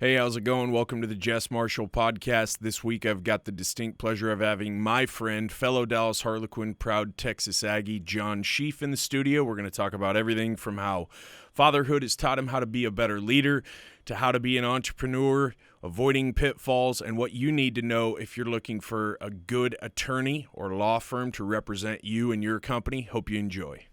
Hey, how's it going? Welcome to the Jess Marshall podcast. This week I've got the distinct pleasure of having my friend, fellow Dallas Harlequin, proud Texas Aggie, John Scheef in the studio. We're going to talk about everything from how fatherhood has taught him how to be a better leader to how to be an entrepreneur, avoiding pitfalls, and what you need to know if you're looking for a good attorney or law firm to represent you and your company. Hope you enjoy.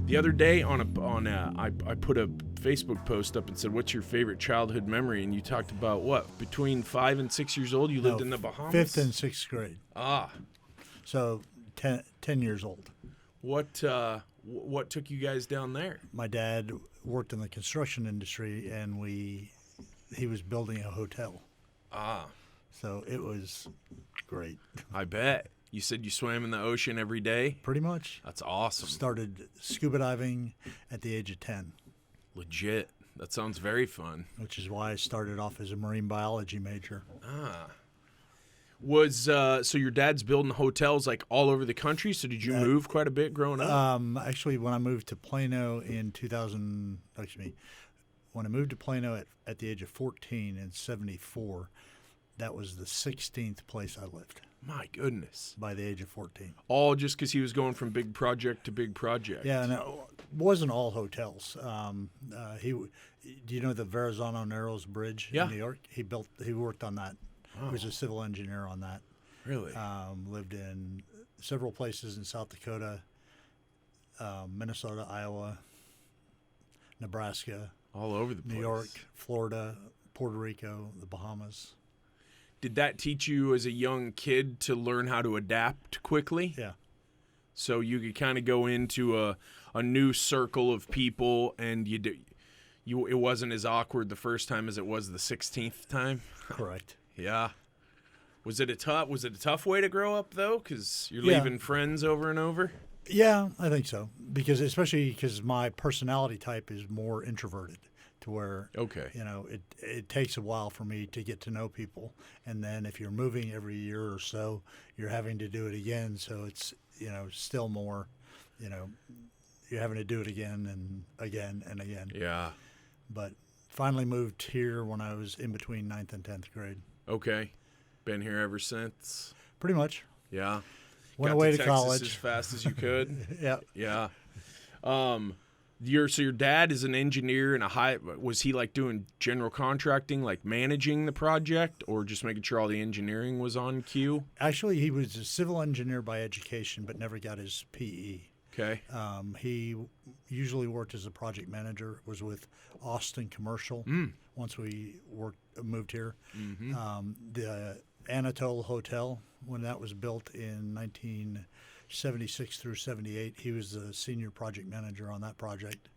The other day I put a Facebook post up and said, "What's your favorite childhood memory?" And you talked about what? Between 5 and 6 years old, you lived in the Bahamas? 5th and 6th grade. Ah. So 10 years old. What took you guys down there? My dad worked in the construction industry, and he was building a hotel. Ah. So it was great. I bet. You said you swam in the ocean every day? Pretty much. That's awesome. Started scuba diving at the age of 10. Legit. That sounds very fun. Which is why I started off as a marine biology major. Ah. So your dad's building hotels like all over the country, so did you move quite a bit growing up? Actually, when I moved to Plano in when I moved to Plano at the age of 14 in 74, that was the 16th place I lived. My goodness. By the age of 14. All just because he was going from big project to big project. Yeah, and it wasn't all hotels. Do you know the Verrazano Narrows Bridge in New York? He worked on that. Oh. He was a civil engineer on that. Really? Lived in several places in South Dakota, Minnesota, Iowa, Nebraska. All over the place. New York, Florida, Puerto Rico, the Bahamas. Did that teach you as a young kid to learn how to adapt quickly? Yeah. So you could kind of go into a new circle of people, and it wasn't as awkward the first time as it was the 16th time? Correct. Yeah. Was it a tough way to grow up, though? Because you're leaving friends over and over? Yeah, I think so. Especially because my personality type is more introverted. To where, it takes a while for me to get to know people. And then if you're moving every year or so, you're having to do it again. So it's, still more, you're having to do it again and again and again. Yeah. But finally moved here when I was in between 9th and 10th grade. Okay. Been here ever since? Pretty much. Yeah. Went away to Texas college as fast as you could? Yeah. Yeah. So your dad is an engineer was he like doing general contracting, like managing the project, or just making sure all the engineering was on cue? Actually, he was a civil engineer by education, but never got his PE. Okay. He usually worked as a project manager, was with Austin Commercial once we moved here. Mm-hmm. The Anatole Hotel, when that was built in 1976 through 78, he was the senior project manager on that project.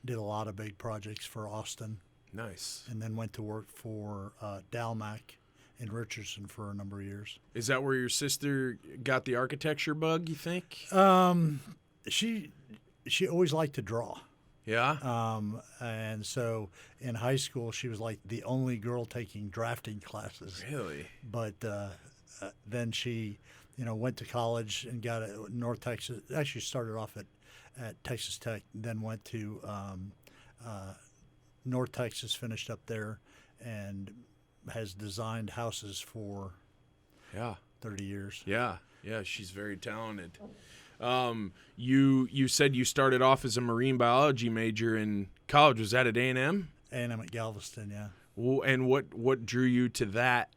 Did a lot of big projects for Austin. Nice. And then went to work for Dalmac in Richardson for a number of years. Is that where your sister got the architecture bug, you think? She always liked to draw. Yeah? And so in high school, she was like the only girl taking drafting classes. Really? But then she, went to college and got at North Texas. Actually started off at Texas Tech, then went to North Texas, finished up there, and has designed houses for 30 years. Yeah. Yeah, she's very talented. You said you started off as a marine biology major in college. Was that at A&M? A&M at Galveston, yeah. Well, and what drew you to that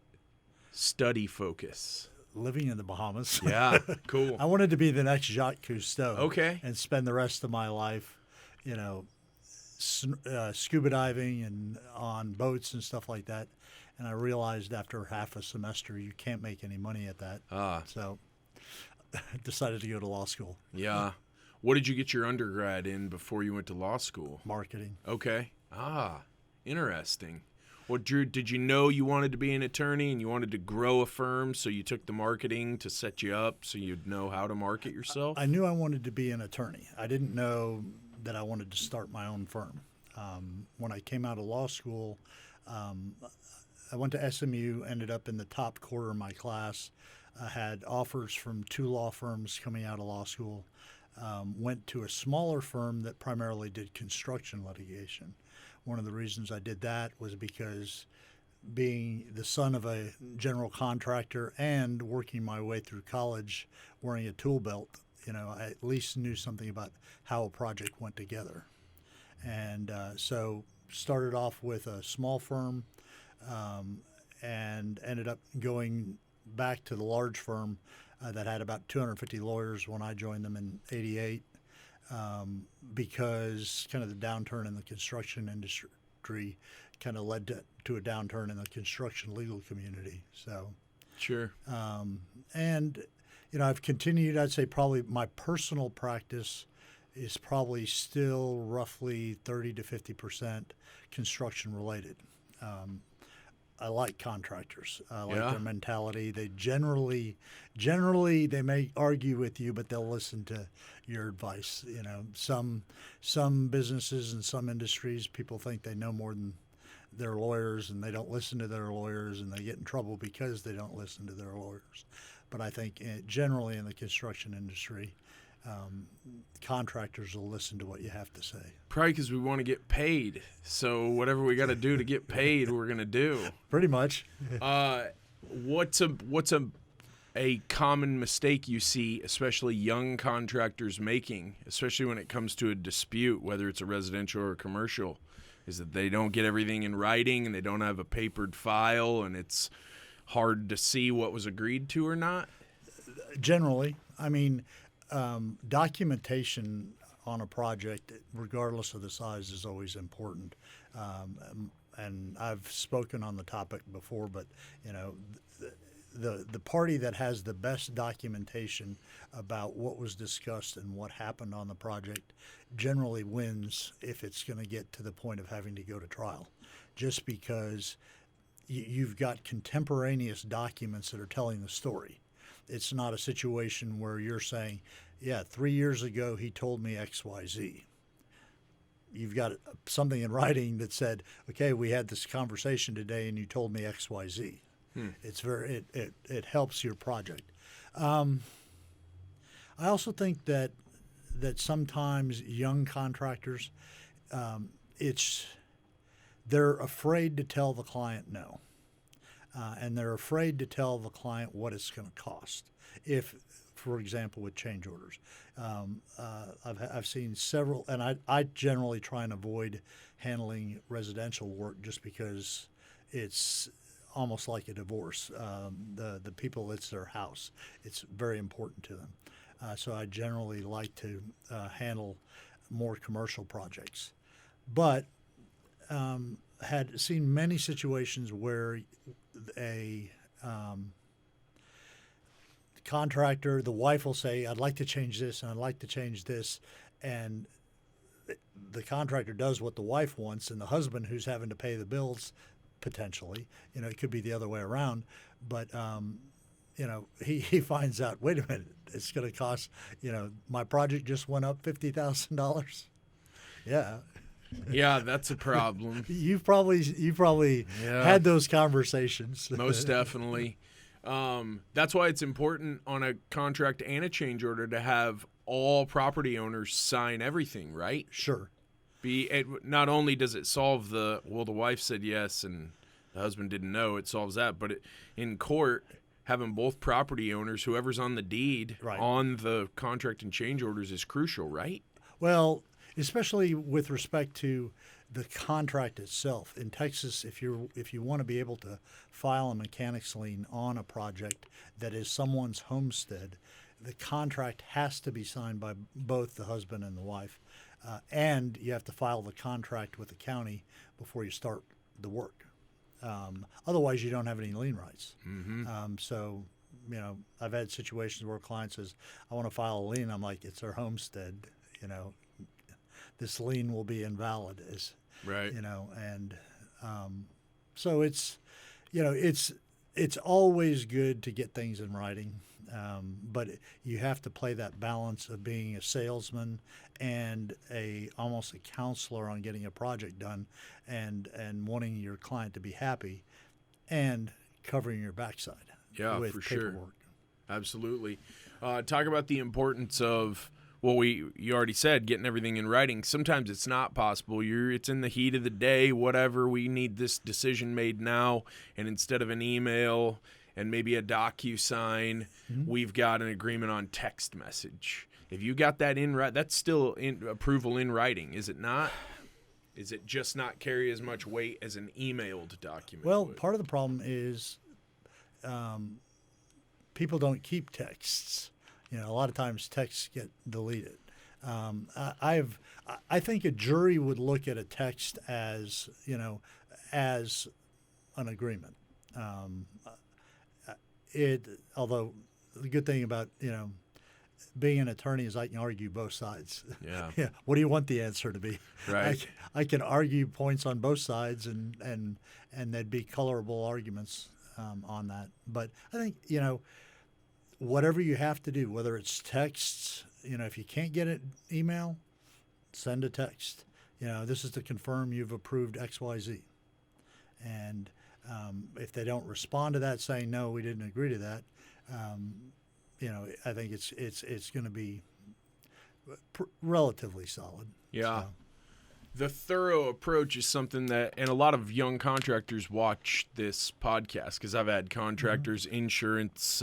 study focus? Living in the Bahamas. Yeah, cool. I wanted to be the next Jacques Cousteau. Okay. And spend the rest of my life, scuba diving and on boats and stuff like that. And I realized after half a semester you can't make any money at that. So I decided to go to law school. Yeah. What did you get your undergrad in before you went to law school? Marketing. Okay. Interesting. What did you know you wanted to be an attorney and you wanted to grow a firm, so you took the marketing to set you up so you'd know how to market yourself? I knew I wanted to be an attorney. I didn't know that I wanted to start my own firm. When I came out of law school, I went to SMU, ended up in the top quarter of my class. I had offers from 2 law firms coming out of law school. Went to a smaller firm that primarily did construction litigation. One of the reasons I did that was because being the son of a general contractor and working my way through college wearing a tool belt, I at least knew something about how a project went together. And so started off with a small firm and ended up going back to the large firm that had about 250 lawyers when I joined them in '88 because kind of the downturn in the construction industry kind of led to a downturn in the construction legal community. So, sure. And, I've continued, I'd say probably my personal practice is probably still roughly 30 to 50% construction related. I like contractors. I like their mentality. They generally they may argue with you, but they'll listen to your advice. Some businesses and some industries, people think they know more than their lawyers, and they don't listen to their lawyers, and they get in trouble because they don't listen to their lawyers. But I think generally in the construction industry, contractors will listen to what you have to say. Probably because we want to get paid. So whatever we got to do to get paid, we're going to do. Pretty much. What's a common mistake you see, especially young contractors making, especially when it comes to a dispute, whether it's a residential or a commercial, is that they don't get everything in writing and they don't have a papered file, and it's hard to see what was agreed to or not? Generally. I mean, documentation on a project, regardless of the size, is always important. And I've spoken on the topic before, but the party that has the best documentation about what was discussed and what happened on the project generally wins if it's going to get to the point of having to go to trial, just because you've got contemporaneous documents that are telling the story. It's not a situation where you're saying, 3 years ago he told me X, Y, Z. You've got something in writing that said, okay, we had this conversation today and you told me X, Y, Z. It's it helps your project. I also think that sometimes young contractors, they're afraid to tell the client no. And they're afraid to tell the client what it's going to cost. If, for example, with change orders, I've seen several, and I generally try and avoid handling residential work just because it's almost like a divorce. The people, it's their house. It's very important to them. So I generally like to handle more commercial projects. But had seen many situations where a contractor, the wife will say, I'd like to change this and I'd like to change this, and the contractor does what the wife wants, and the husband, who's having to pay the bills, potentially, it could be the other way around, but he finds out, wait a minute, it's going to cost, my project just went up $50,000. Yeah. Yeah, that's a problem. You've probably had those conversations. Most definitely. That's why it's important on a contract and a change order to have all property owners sign everything, right? Sure. Not only does it solve the wife said yes and the husband didn't know, it solves that, but in court, having both property owners, whoever's on the deed, on the contract and change orders is crucial, right? Well, especially with respect to the contract itself. In Texas, if you want to be able to file a mechanics lien on a project that is someone's homestead, the contract has to be signed by both the husband and the wife, and you have to file the contract with the county before you start the work. Otherwise, you don't have any lien rights. Mm-hmm. So, I've had situations where a client says, I want to file a lien. I'm like, it's their homestead, this lien will be invalid, right. And so it's always good to get things in writing, but you have to play that balance of being a salesman and almost a counselor on getting a project done, and wanting your client to be happy, and covering your backside. Yeah, with for paperwork. Sure. Absolutely. Talk about the importance of, well, you already said getting everything in writing. Sometimes it's not possible. It's in the heat of the day, whatever. We need this decision made now, and instead of an email and maybe a DocuSign, we've got an agreement on text message. If you got that in writing, that's still approval in writing, is it not? Is it just not carry as much weight as an emailed document? Well, would? Part of the problem is people don't keep texts. A lot of times texts get deleted. I think a jury would look at a text as as an agreement. Although the good thing about being an attorney is I can argue both sides. Yeah. Yeah. What do you want the answer to be? Right. I can argue points on both sides, and there'd be colorable arguments on that. But I think whatever you have to do, whether it's texts, if you can't get it email, send a text. This is to confirm you've approved X, Y, Z. And if they don't respond to that saying no, we didn't agree to that, I think it's going to be relatively solid. Yeah. So. The thorough approach is something that, and a lot of young contractors watch this podcast because I've had contractors, insurance,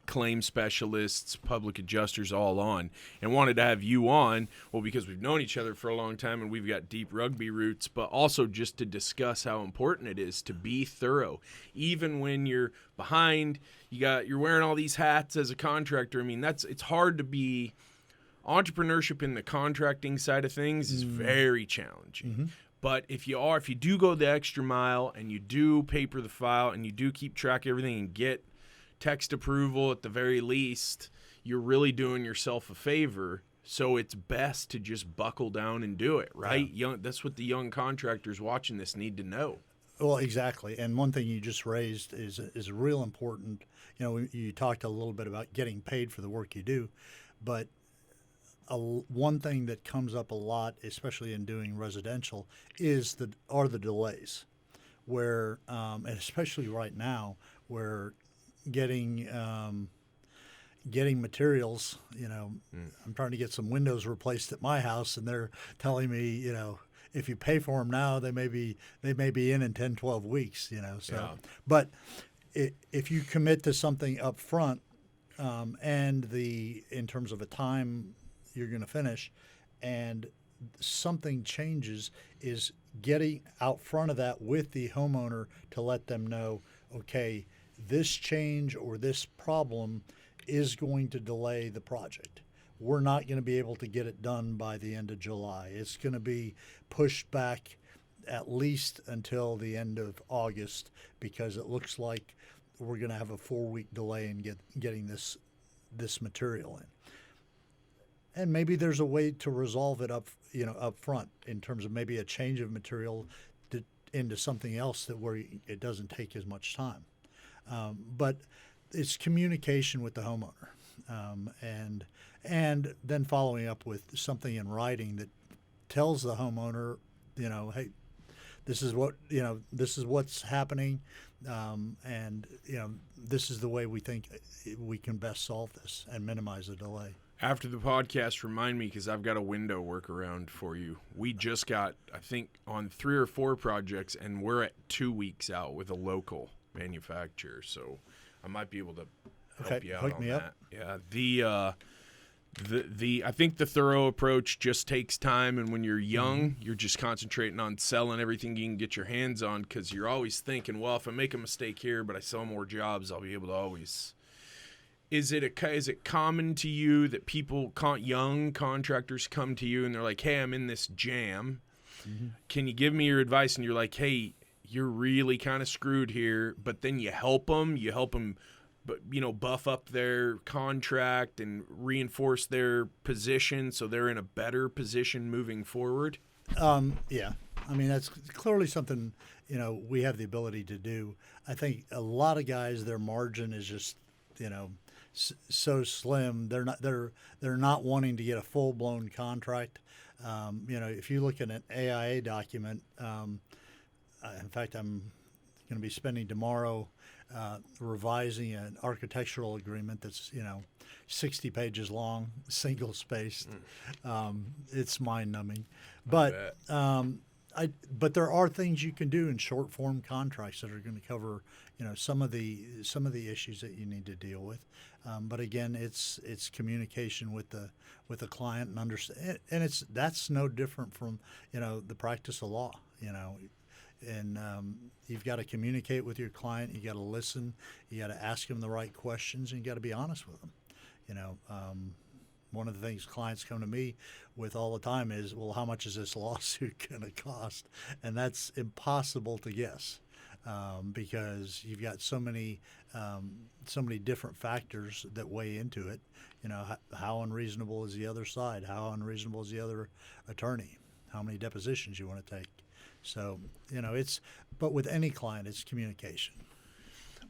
claim specialists, public adjusters all on, and wanted to have you on, well, because we've known each other for a long time and we've got deep rugby roots, but also just to discuss how important it is to be thorough. Even when you're behind, you're wearing all these hats as a contractor. I mean, it's hard to be. Entrepreneurship in the contracting side of things is very challenging. But if you do go the extra mile and you do paper the file and you do keep track of everything and get text approval at the very least, you're really doing yourself a favor. So it's best to just buckle down and do it, right? Yeah. That's what the young contractors watching this need to know. Well, exactly. And one thing you just raised is real important. You talked a little bit about getting paid for the work you do, but one thing that comes up a lot, especially in doing residential, are the delays, where and especially right now, where getting materials. I'm trying to get some windows replaced at my house, and they're telling me, if you pay for them now, they may be in 10, 12 weeks. So, yeah. But if you commit to something up front, and in terms of a time you're going to finish, and something changes, is getting out front of that with the homeowner to let them know, okay, this change or this problem is going to delay the project. We're not going to be able to get it done by the end of July. It's going to be pushed back at least until the end of August, because it looks like we're going to have a 4-week delay in getting this material in. And maybe there's a way to resolve it up front in terms of maybe a change of material into something else where it doesn't take as much time. But it's communication with the homeowner, and then following up with something in writing that tells the homeowner, hey, this is what's happening, and this is the way we think we can best solve this and minimize the delay. After the podcast, remind me, because I've got a window workaround for you. We just got, I think, on 3 or 4 projects, and we're at 2 weeks out with a local manufacturer. So I might be able to help you out hook on me that. up. Yeah. I think the thorough approach just takes time, and when you're young, you're just concentrating on selling everything you can get your hands on, because you're always thinking, well, if I make a mistake here, but I sell more jobs, I'll be able to always. Is it common to you that young contractors come to you and they're like, hey, I'm in this jam. Can you give me your advice? And you're like, hey, you're really kind of screwed here. But then you help them, buff up their contract and reinforce their position so they're in a better position moving forward. Yeah. I mean, that's clearly something, we have the ability to do. I think a lot of guys, their margin is just, so slim. They're not wanting to get a full blown contract. If you look at an AIA document, in fact, I'm going to be spending tomorrow revising an architectural agreement that's 60 pages long, single spaced. It's mind numbing, but but there are things you can do in short form contracts that are going to cover some of the issues that you need to deal with. But again, it's communication with the client and understand, and that's no different from the practice of law. And you've got to communicate with your client. You got to listen. You got to ask them the right questions, and you got to be honest with them. One of the things clients come to me with all the time is, well, how much is this lawsuit going to cost? And that's impossible to guess because you've got so many different factors that weigh into it. How unreasonable is the other side? How unreasonable is the other attorney? How many depositions you want to take? So, but with any client, it's communication.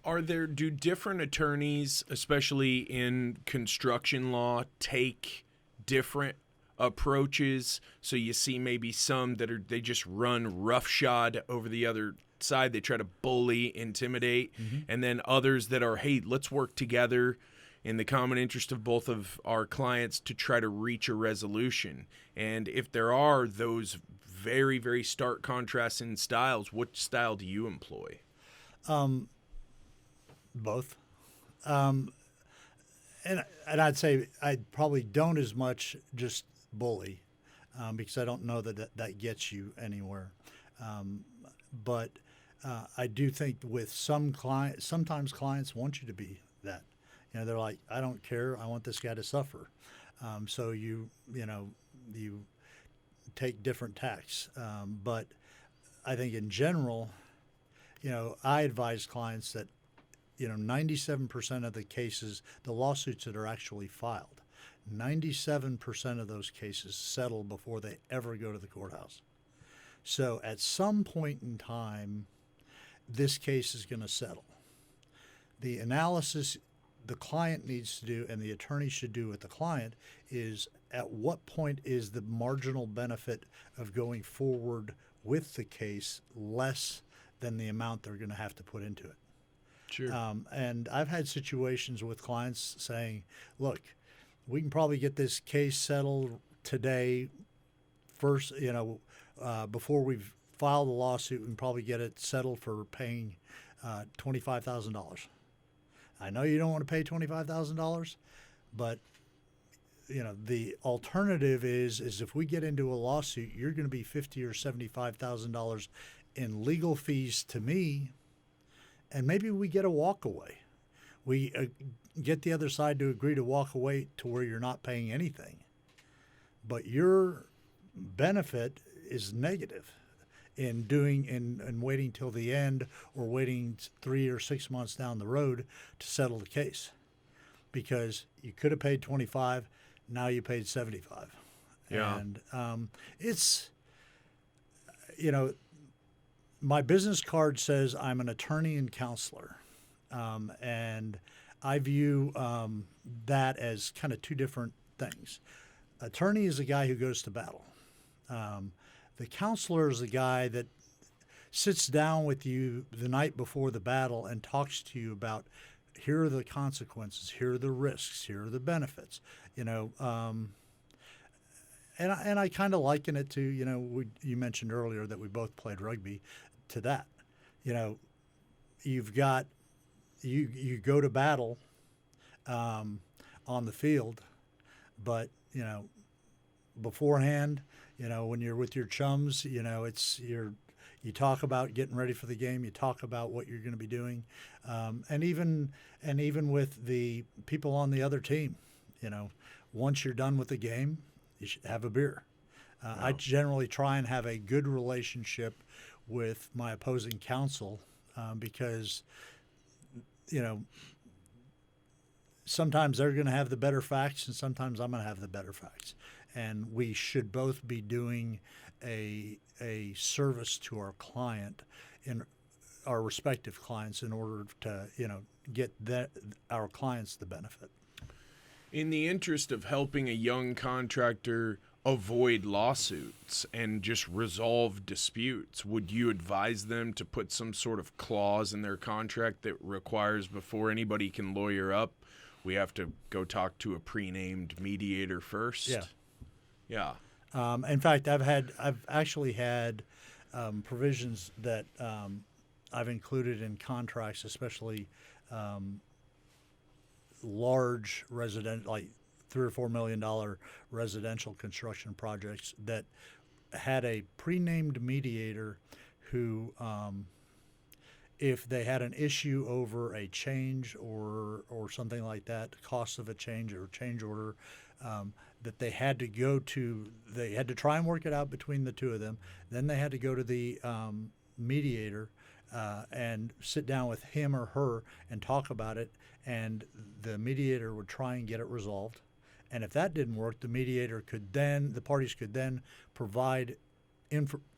Do different attorneys, especially in construction law, take different approaches? So you see maybe some they just run roughshod over the other side. They try to bully, intimidate, and then others that are, hey, let's work together in the common interest of both of our clients to try to reach a resolution. And if there are those very, very stark contrasts in styles, what style do you employ? Both. And I'd say I probably don't as much just bully because I don't know that gets you anywhere. But I do think with some clients, sometimes clients want you to be that. They're like, I don't care. I want this guy to suffer. So you take different tacks. But I think in general, I advise clients that 97% of the cases, the lawsuits that are actually filed, 97% of those cases settle before they ever go to the courthouse. So at some point in time, this case is going to settle. The analysis the client needs to do and the attorney should do with the client is at what point is the marginal benefit of going forward with the case less than the amount they're going to have to put into it. Sure. And I've had situations with clients saying, look, we can probably get this case settled today first, before we've filed the lawsuit, we can probably get it settled for paying $25,000. I know you don't want to pay $25,000, but the alternative is if we get into a lawsuit, you're going to be $50,000 or $75,000 in legal fees to me, and maybe we get a walk away. We get the other side to agree to walk away to where you're not paying anything, but your benefit is negative in waiting till the end or waiting 3 or 6 months down the road to settle the case, because you could have paid 25, now you paid 75. Yeah. And it's, my business card says I'm an attorney and counselor, and I view that as kind of two different things. Attorney is a guy who goes to battle. The counselor is the guy that sits down with you the night before the battle and talks to you about, here are the consequences, here are the risks, here are the benefits, and I kind of liken it to, you mentioned earlier that we both played rugby, to that. You've got, you go to battle on the field, but, beforehand, when you're with your chums, you talk about getting ready for the game. You talk about what you're going to be doing, and even with the people on the other team, once you're done with the game, you should have a beer. Wow. I generally try and have a good relationship with my opposing counsel because, sometimes they're going to have the better facts, and sometimes I'm going to have the better facts. And we should both be doing a service to our client, in our respective clients, in order to get our clients the benefit. In the interest of helping a young contractor avoid lawsuits and just resolve disputes, would you advise them to put some sort of clause in their contract that requires before anybody can lawyer up, we have to go talk to a pre-named mediator first? Yeah. In fact, I've actually had provisions that I've included in contracts, especially large residential, like $3 or $4 million residential construction projects, that had a pre-named mediator who, if they had an issue over a change or something like that, cost of a change or change order, that they had to try and work it out between the two of them. Then they had to go to the mediator and sit down with him or her and talk about it, and the mediator would try and get it resolved. And if that didn't work, the parties could then provide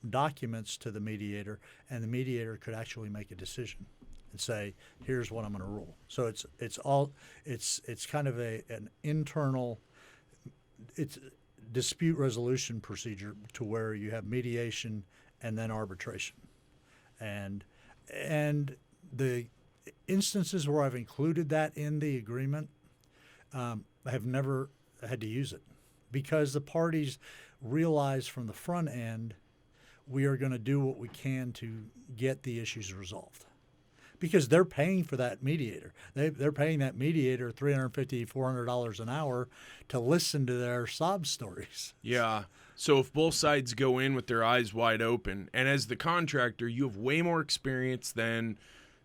documents to the mediator, and the mediator could actually make a decision and say, "Here's what I'm going to rule." So it's kind of an internal dispute resolution procedure to where you have mediation and then arbitration, and the instances where I've included that in the agreement, I have never had to use it, because the parties realize from the front end we are going to do what we can to get the issues resolved, because they're paying for that mediator. They're paying that mediator $350, $400 an hour to listen to their sob stories. Yeah. So if both sides go in with their eyes wide open, and as the contractor, you have way more experience than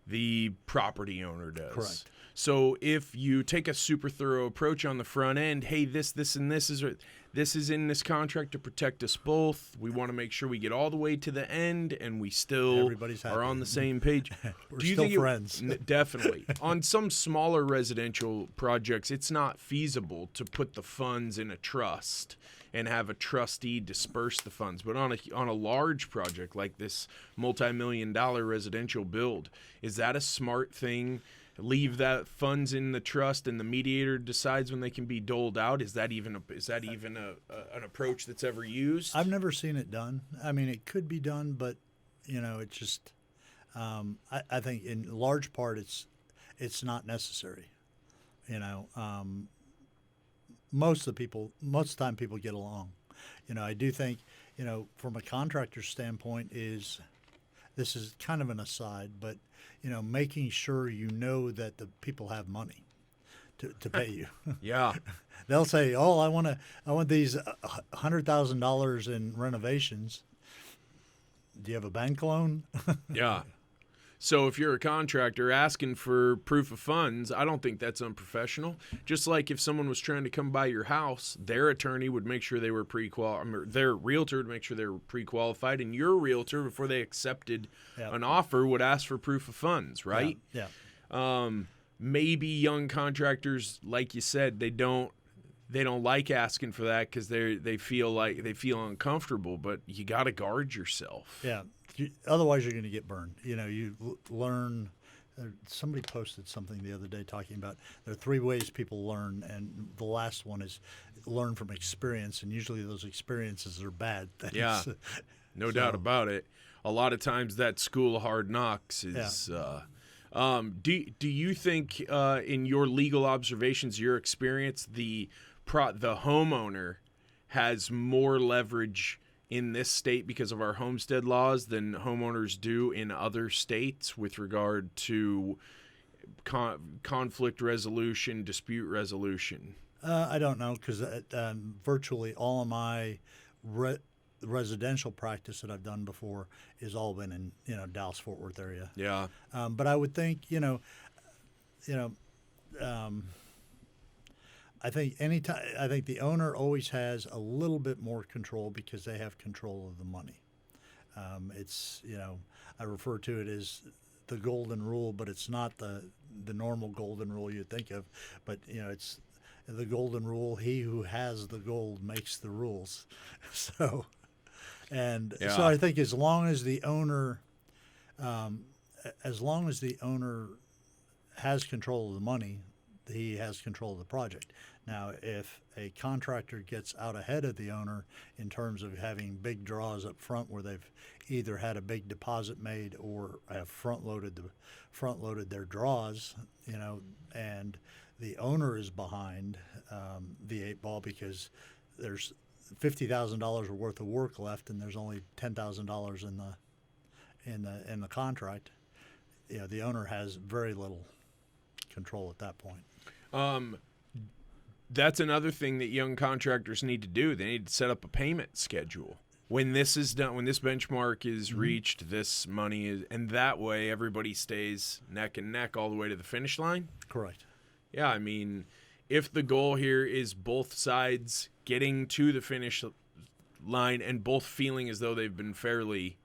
the property owner does. Correct. So if you take a super thorough approach on the front end, hey, this, and this is in this contract to protect us both. We want to make sure we get all the way to the end, and we still are on the same page. We're still friends. Definitely. On some smaller residential projects, it's not feasible to put the funds in a trust and have a trustee disperse the funds. But on a large project like this multi-million-dollar residential build, is that a smart thing? Leave that funds in the trust, and the mediator decides when they can be doled out? Is that even an approach that's ever used? I've never seen it done. I mean, it could be done, but it's just I think in large part it's not necessary. Most of the time people get along. I do think from a contractor's standpoint this is kind of an aside, but making sure that the people have money to pay you. Yeah. They'll say, "Oh, I want these $100,000 in renovations. Do you have a bank loan?" Yeah. So if you're a contractor asking for proof of funds, I don't think that's unprofessional. Just like if someone was trying to come buy your house, their attorney would make sure they were their realtor would make sure they were pre-qualified, and your realtor, before they accepted an offer, would ask for proof of funds, right? Yeah. Maybe young contractors, like you said, they don't like asking for that because they feel uncomfortable, but you got to guard yourself. Yeah. Otherwise, you're going to get burned. You learn. Somebody posted something the other day talking about there are 3 ways people learn, and the last one is learn from experience, and usually those experiences are bad things. Yeah, no doubt about it. A lot of times that school of hard knocks is. Yeah. Do you think in your legal observations, your experience, the homeowner has more leverage in this state because of our homestead laws than homeowners do in other states with regard to conflict resolution, dispute resolution? I don't know, because virtually all of my residential practice that I've done before has all been in Dallas-Fort Worth area. Yeah. But I would think I think the owner always has a little bit more control because they have control of the money. I refer to it as the golden rule, but it's not the normal golden rule you'd think of. But it's the golden rule: he who has the gold makes the rules. So I think as long as the owner has control of the money, he has control of the project. Now, if a contractor gets out ahead of the owner in terms of having big draws up front where they've either had a big deposit made or have front loaded their draws, and the owner is behind the eight ball because there's $50,000 worth of work left and there's only $10,000 in the contract, the owner has very little control at that point. That's another thing that young contractors need to do. They need to set up a payment schedule. When this is done, when this benchmark is reached, this money is, and that way everybody stays neck and neck all the way to the finish line. Correct. Yeah, I mean, if the goal here is both sides getting to the finish line and both feeling as though they've been fairly,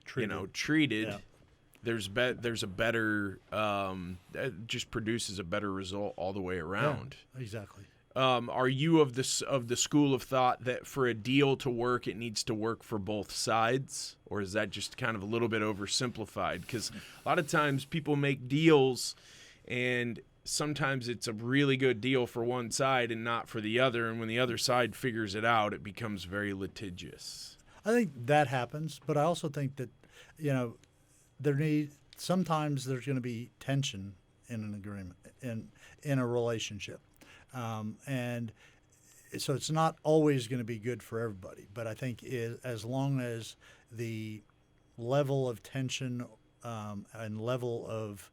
treated, yeah. There's a better that just produces a better result all the way around. Yeah, exactly. Are you of the school of thought that for a deal to work, it needs to work for both sides, or is that just kind of a little bit oversimplified? Because a lot of times people make deals, and sometimes it's a really good deal for one side and not for the other, and when the other side figures it out, it becomes very litigious. I think that happens, but I also think that sometimes there's going to be tension in an agreement, in a relationship. And so it's not always going to be good for everybody. But I think as long as the level of tension and level of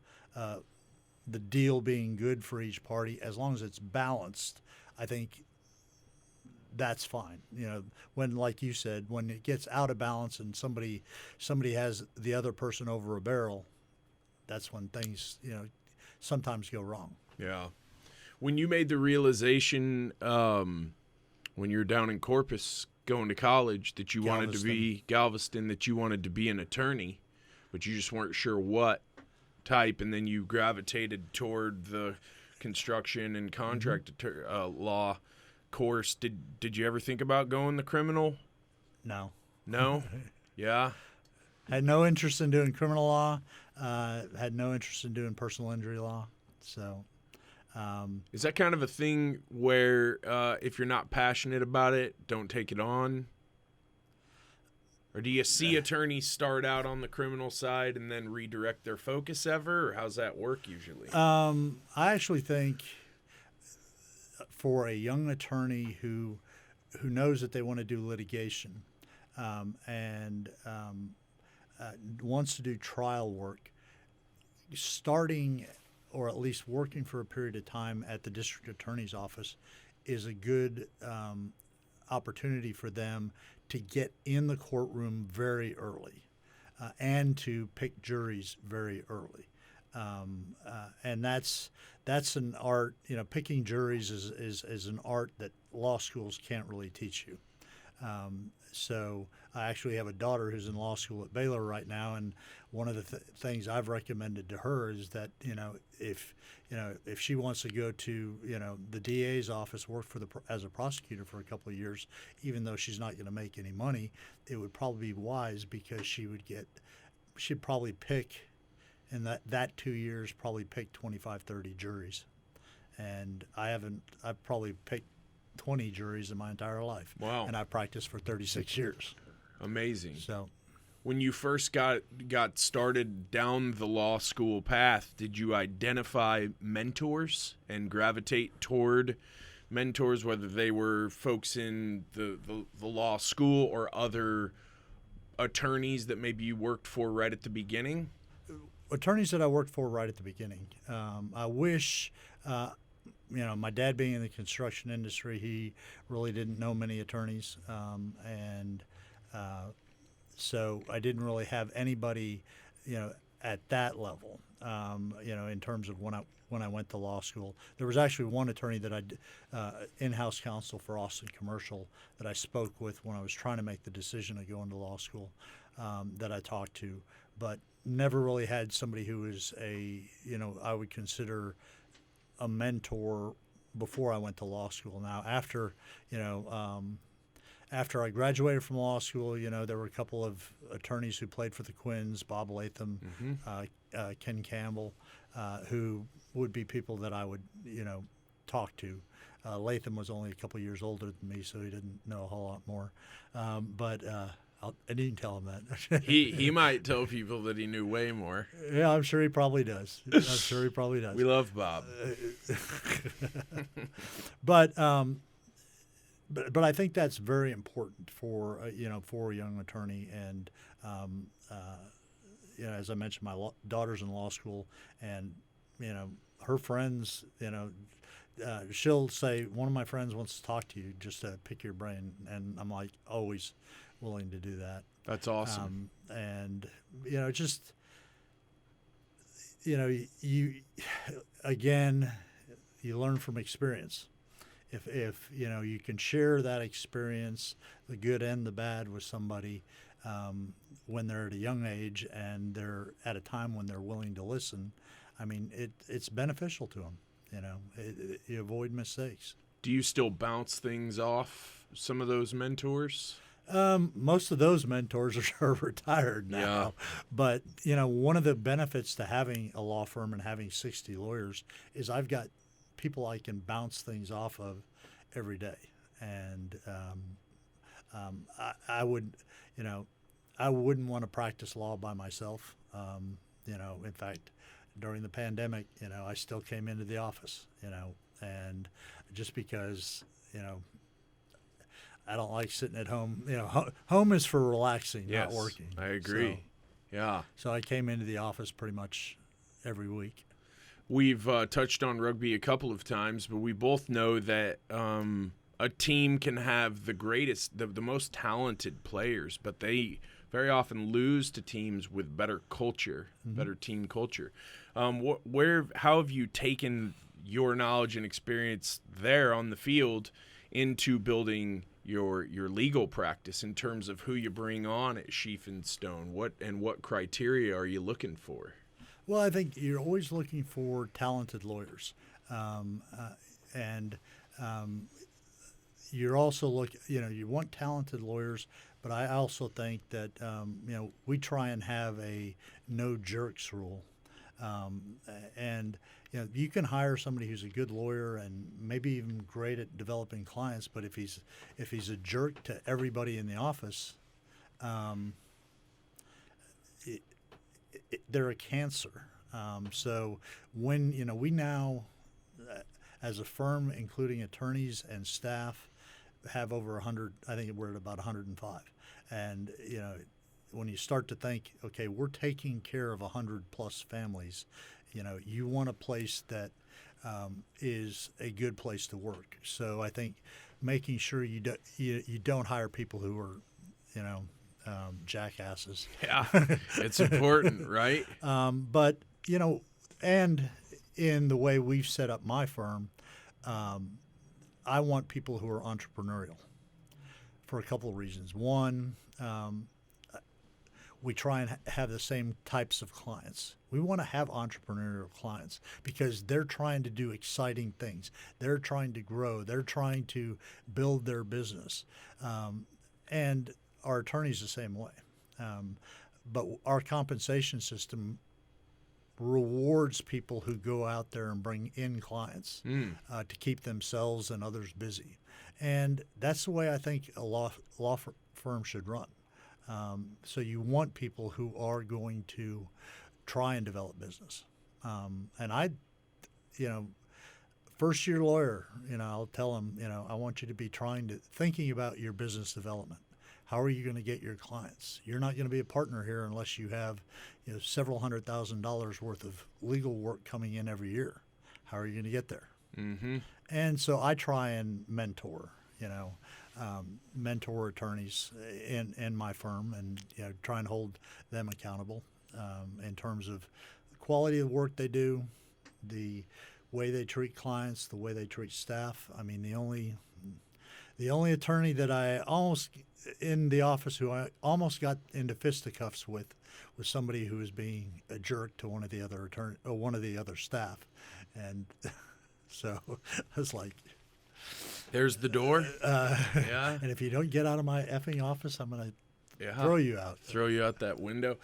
the deal being good for each party, as long as it's balanced, I think that's fine. When, like you said, when it gets out of balance and somebody has the other person over a barrel, that's when things, sometimes go wrong. Yeah. When you made the realization when you were down in Corpus going to college that you wanted to be Galveston, that you wanted to be an attorney, but you just weren't sure what type, and then you gravitated toward the construction and contract law course, did you ever think about going the criminal? No. Yeah. Had no interest in doing criminal law. Had no interest in doing personal injury law. So is that kind of a thing where if you're not passionate about it, don't take it on? Or do you see attorneys start out on the criminal side and then redirect their focus ever? Or how's that work usually? I actually think for a young attorney who knows that they want to do litigation and wants to do trial work, starting or at least working for a period of time at the district attorney's office is a good opportunity for them to get in the courtroom very early and to pick juries very early. And that's an art. Picking juries is an art that law schools can't really teach you. So I actually have a daughter who's in law school at Baylor right now, and one of the things I've recommended to her is that if she wants to go to the DA's office, work as a prosecutor for a couple of years, even though she's not going to make any money, it would probably be wise because she'd probably pick in that 2 years probably pick 25, 30 juries, and I've probably picked 20 juries in my entire life. Wow. And I've practiced for 36 years. Amazing. So when you first got started down the law school path, did you identify mentors and gravitate toward mentors, whether they were folks in the law school or other attorneys that maybe you worked for right at the beginning? Attorneys that I worked for right at the beginning. I wish my dad being in the construction industry, he really didn't know many attorneys, and so I didn't really have anybody, at that level, in terms of when I went to law school. There was actually one attorney that in-house counsel for Austin Commercial that I spoke with when I was trying to make the decision to go into law school, that I talked to, but never really had somebody who was I would consider a mentor before I went to law school. Now, after I graduated from law school, there were a couple of attorneys who played for the Quins, Bob Latham, Ken Campbell, who would be people that I would, talk to. Latham was only a couple years older than me, so he didn't know a whole lot more. But I didn't tell him that. he might tell people that he knew way more. Yeah, I'm sure he probably does. We love Bob. But I think that's very important for for a young attorney. And as I mentioned, my daughter's in law school, and her friends, she'll say, one of my friends wants to talk to you just to pick your brain, and I'm like always willing to do that. That's awesome. And just you again, you learn from experience. If you can share that experience, the good and the bad, with somebody when they're at a young age and they're at a time when they're willing to listen, I mean, it's beneficial to them. You avoid mistakes. Do you still bounce things off some of those mentors? Most of those mentors are retired now. Yeah. But, one of the benefits to having a law firm and having 60 lawyers is I've got people I can bounce things off of every day. And I wouldn't want to practice law by myself. In fact, during the pandemic, I still came into the office, and just because, I don't like sitting at home. Home is for relaxing, yes, not working. I agree. So I came into the office pretty much every week. We've touched on rugby a couple of times, but we both know that a team can have the most talented players, but they very often lose to teams with better culture, better team culture. How have you taken your knowledge and experience there on the field into building your legal practice in terms of who you bring on at Scheef and Stone? What criteria are you looking for? Well, I think you're always looking for talented lawyers, and you're also you want talented lawyers, but I also think that we try and have a no jerks rule, and you can hire somebody who's a good lawyer and maybe even great at developing clients, but if he's a jerk to everybody in the office, they're a cancer. So when we now, as a firm, including attorneys and staff, have over 100. I think we're at about 105. And when you start to think, okay, we're taking care of 100 plus families, you want a place that is a good place to work. So I think making sure you don't hire people who are, jackasses. Yeah, it's important, right? But and in the way we've set up my firm, I want people who are entrepreneurial for a couple of reasons. One, we try and have the same types of clients. We want to have entrepreneurial clients because they're trying to do exciting things. They're trying to grow. They're trying to build their business. And our attorneys the same way. But our compensation system rewards people who go out there and bring in clients to keep themselves and others busy. And that's the way I think a law firm should run. So you want people who are going to try and develop business. And first year lawyer, I'll tell them, I want you to be thinking about your business development. How are you going to get your clients? You're not going to be a partner here unless you have several $100,000 worth of legal work coming in every year. How are you going to get there? Mm-hmm. And so I try and mentor attorneys in my firm, and try and hold them accountable in terms of the quality of the work they do, the way they treat clients, the way they treat staff. I mean, the only attorney that I almost in the office who I almost got into fisticuffs with was somebody who was being a jerk to one of the other staff, and so I was like, "There's the door." Yeah. And if you don't get out of my effing office, I'm gonna throw you out. Throw you out that window.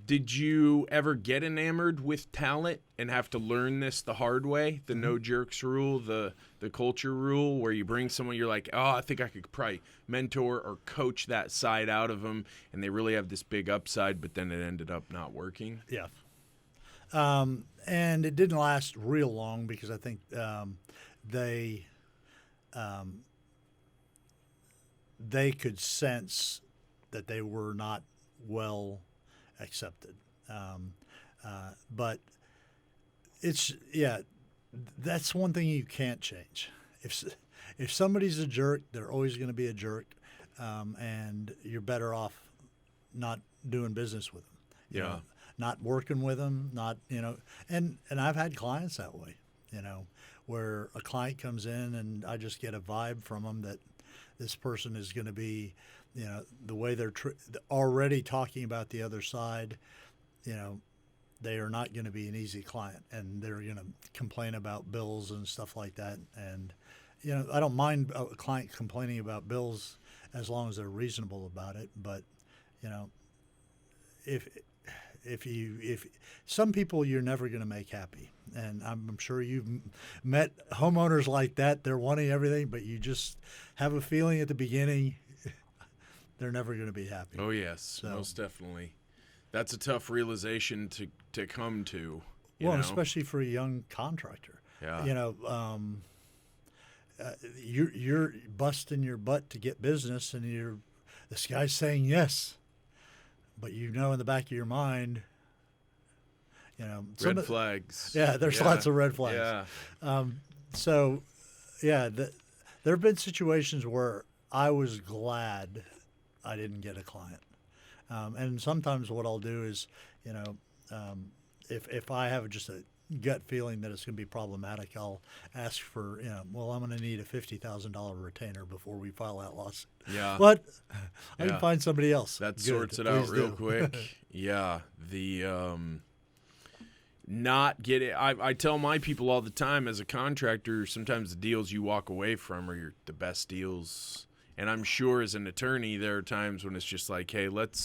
Did you ever get enamored with talent and have to learn this the hard way? The no jerks rule, the culture rule, where you bring someone, you're like, oh, I think I could probably mentor or coach that side out of them, and they really have this big upside, but then it ended up not working. Yeah. And it didn't last real long because I think they could sense that they were not well accepted. But that's one thing you can't change. If somebody's a jerk, they're always going to be a jerk, and you're better off not doing business with them. You know, not working with them, and I've had clients that way, where a client comes in and I just get a vibe from them that this person is going to be, the way they're already talking about the other side, they are not going to be an easy client, and they're going to complain about bills and stuff like that. And, I don't mind a client complaining about bills as long as they're reasonable about it. But, if some people you're never going to make happy, and I'm sure you've met homeowners like that. They're wanting everything, but you just have a feeling at the beginning they're never going to be happy. Oh yes, most definitely. That's a tough realization to come to. Especially for a young contractor. Yeah. You're busting your butt to get business, and this guy's saying yes. But in the back of your mind, red flags. Yeah, there's lots of red flags. Yeah. There have been situations where I was glad I didn't get a client. And sometimes what I'll do is, if I have just a gut feeling that it's going to be problematic, I'll ask for, I'm going to need a $50,000 retainer before we file that lawsuit. Yeah. But I can find somebody else. That sorts it out real quick. Yeah. Not get it. I tell my people all the time, as a contractor, sometimes the deals you walk away from are the best deals. And I'm sure as an attorney, there are times when it's just like, hey, let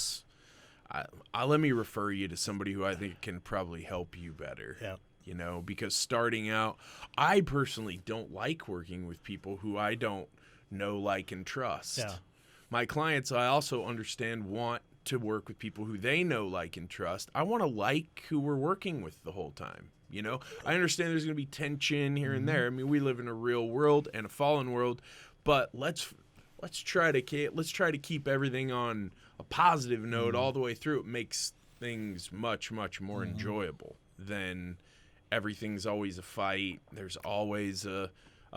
me refer you to somebody who I think can probably help you better. Yeah. Because starting out, I personally don't like working with people who I don't know, like, and trust. Yeah. My clients, I also understand, want to work with people who they know, like, and trust. I want to like who we're working with the whole time. I understand there's going to be tension here and there. I mean, we live in a real world and a fallen world, but let's try to keep everything on a positive note all the way through. It makes things much, much more enjoyable than everything's always a fight. There's always a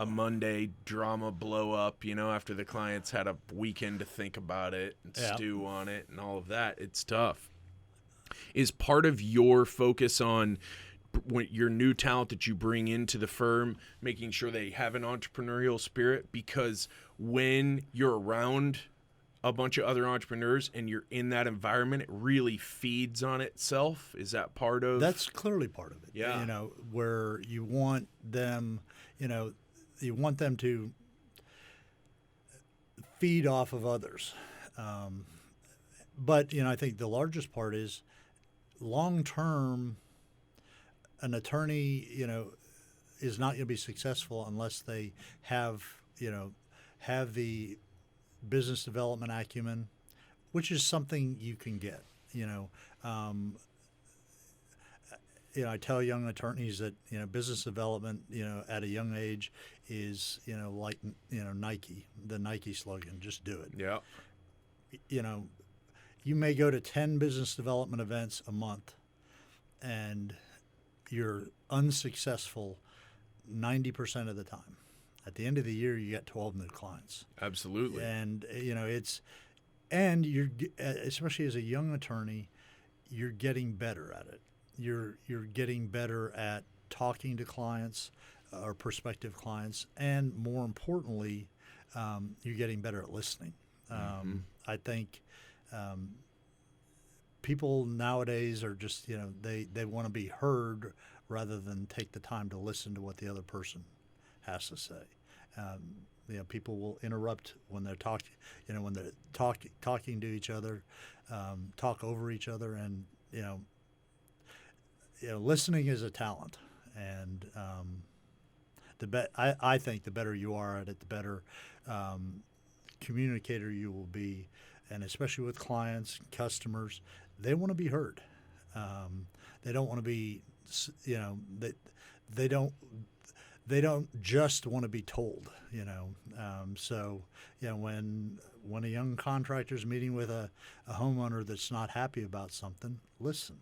Monday drama blow up, after the client's had a weekend to think about it and stew on it and all of that. It's tough. Is part of your focus on your new talent that you bring into the firm, making sure they have an entrepreneurial spirit? Because when you're around a bunch of other entrepreneurs and you're in that environment, it really feeds on itself. Is that part of? That's clearly part of it. Yeah. Where you want them, you want them to feed off of others. But, I think the largest part is long-term, an attorney, is not going to be successful unless they have the business development acumen, which is something you can get. I tell young attorneys that business development at a young age is like Nike, the Nike slogan, just do it. Yeah. You may go to 10 business development events a month, and you're unsuccessful 90% of the time. At the end of the year, you get 12 new clients. Absolutely. And you're, especially as a young attorney, you're getting better at it. You're getting better at talking to clients or prospective clients, and more importantly, you're getting better at listening. I think people nowadays are just they want to be heard rather than take the time to listen to what the other person has to say. People will interrupt when they're talking, when they're talking to each other, talk over each other, and listening is a talent, and I think the better you are at it, the better communicator you will be, and especially with clients, customers, they want to be heard. They don't want to be, they don't just want to be told, So, when a young contractor is meeting with a homeowner that's not happy about something, listen.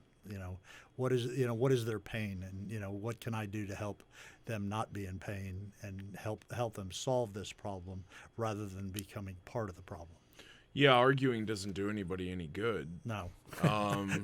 What is their pain, and what can I do to help them not be in pain and help them solve this problem rather than becoming part of the problem. Yeah, arguing doesn't do anybody any good. No.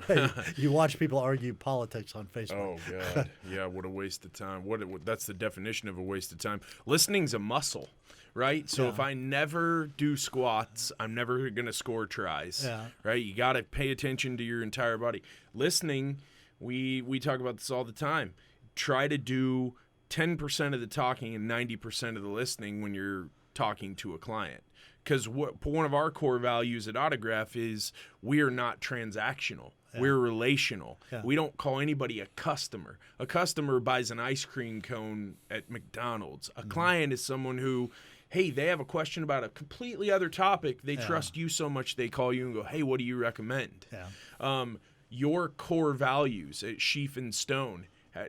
Hey, you watch people argue politics on Facebook. Oh, God. Yeah, what a waste of time. That's the definition of a waste of time. Listening's a muscle, right? So if I never do squats, I'm never going to score tries, right? You got to pay attention to your entire body. Listening, we talk about this all the time. Try to do 10% of the talking and 90% of the listening when you're talking to a client. Because one of our core values at Autograph is we are not transactional. Yeah. We're relational. Yeah. We don't call anybody a customer. A customer buys an ice cream cone at McDonald's. A client is someone who, hey, they have a question about a completely other topic. They trust you so much they call you and go, hey, what do you recommend? Yeah. Your core values at Scheef and Stone.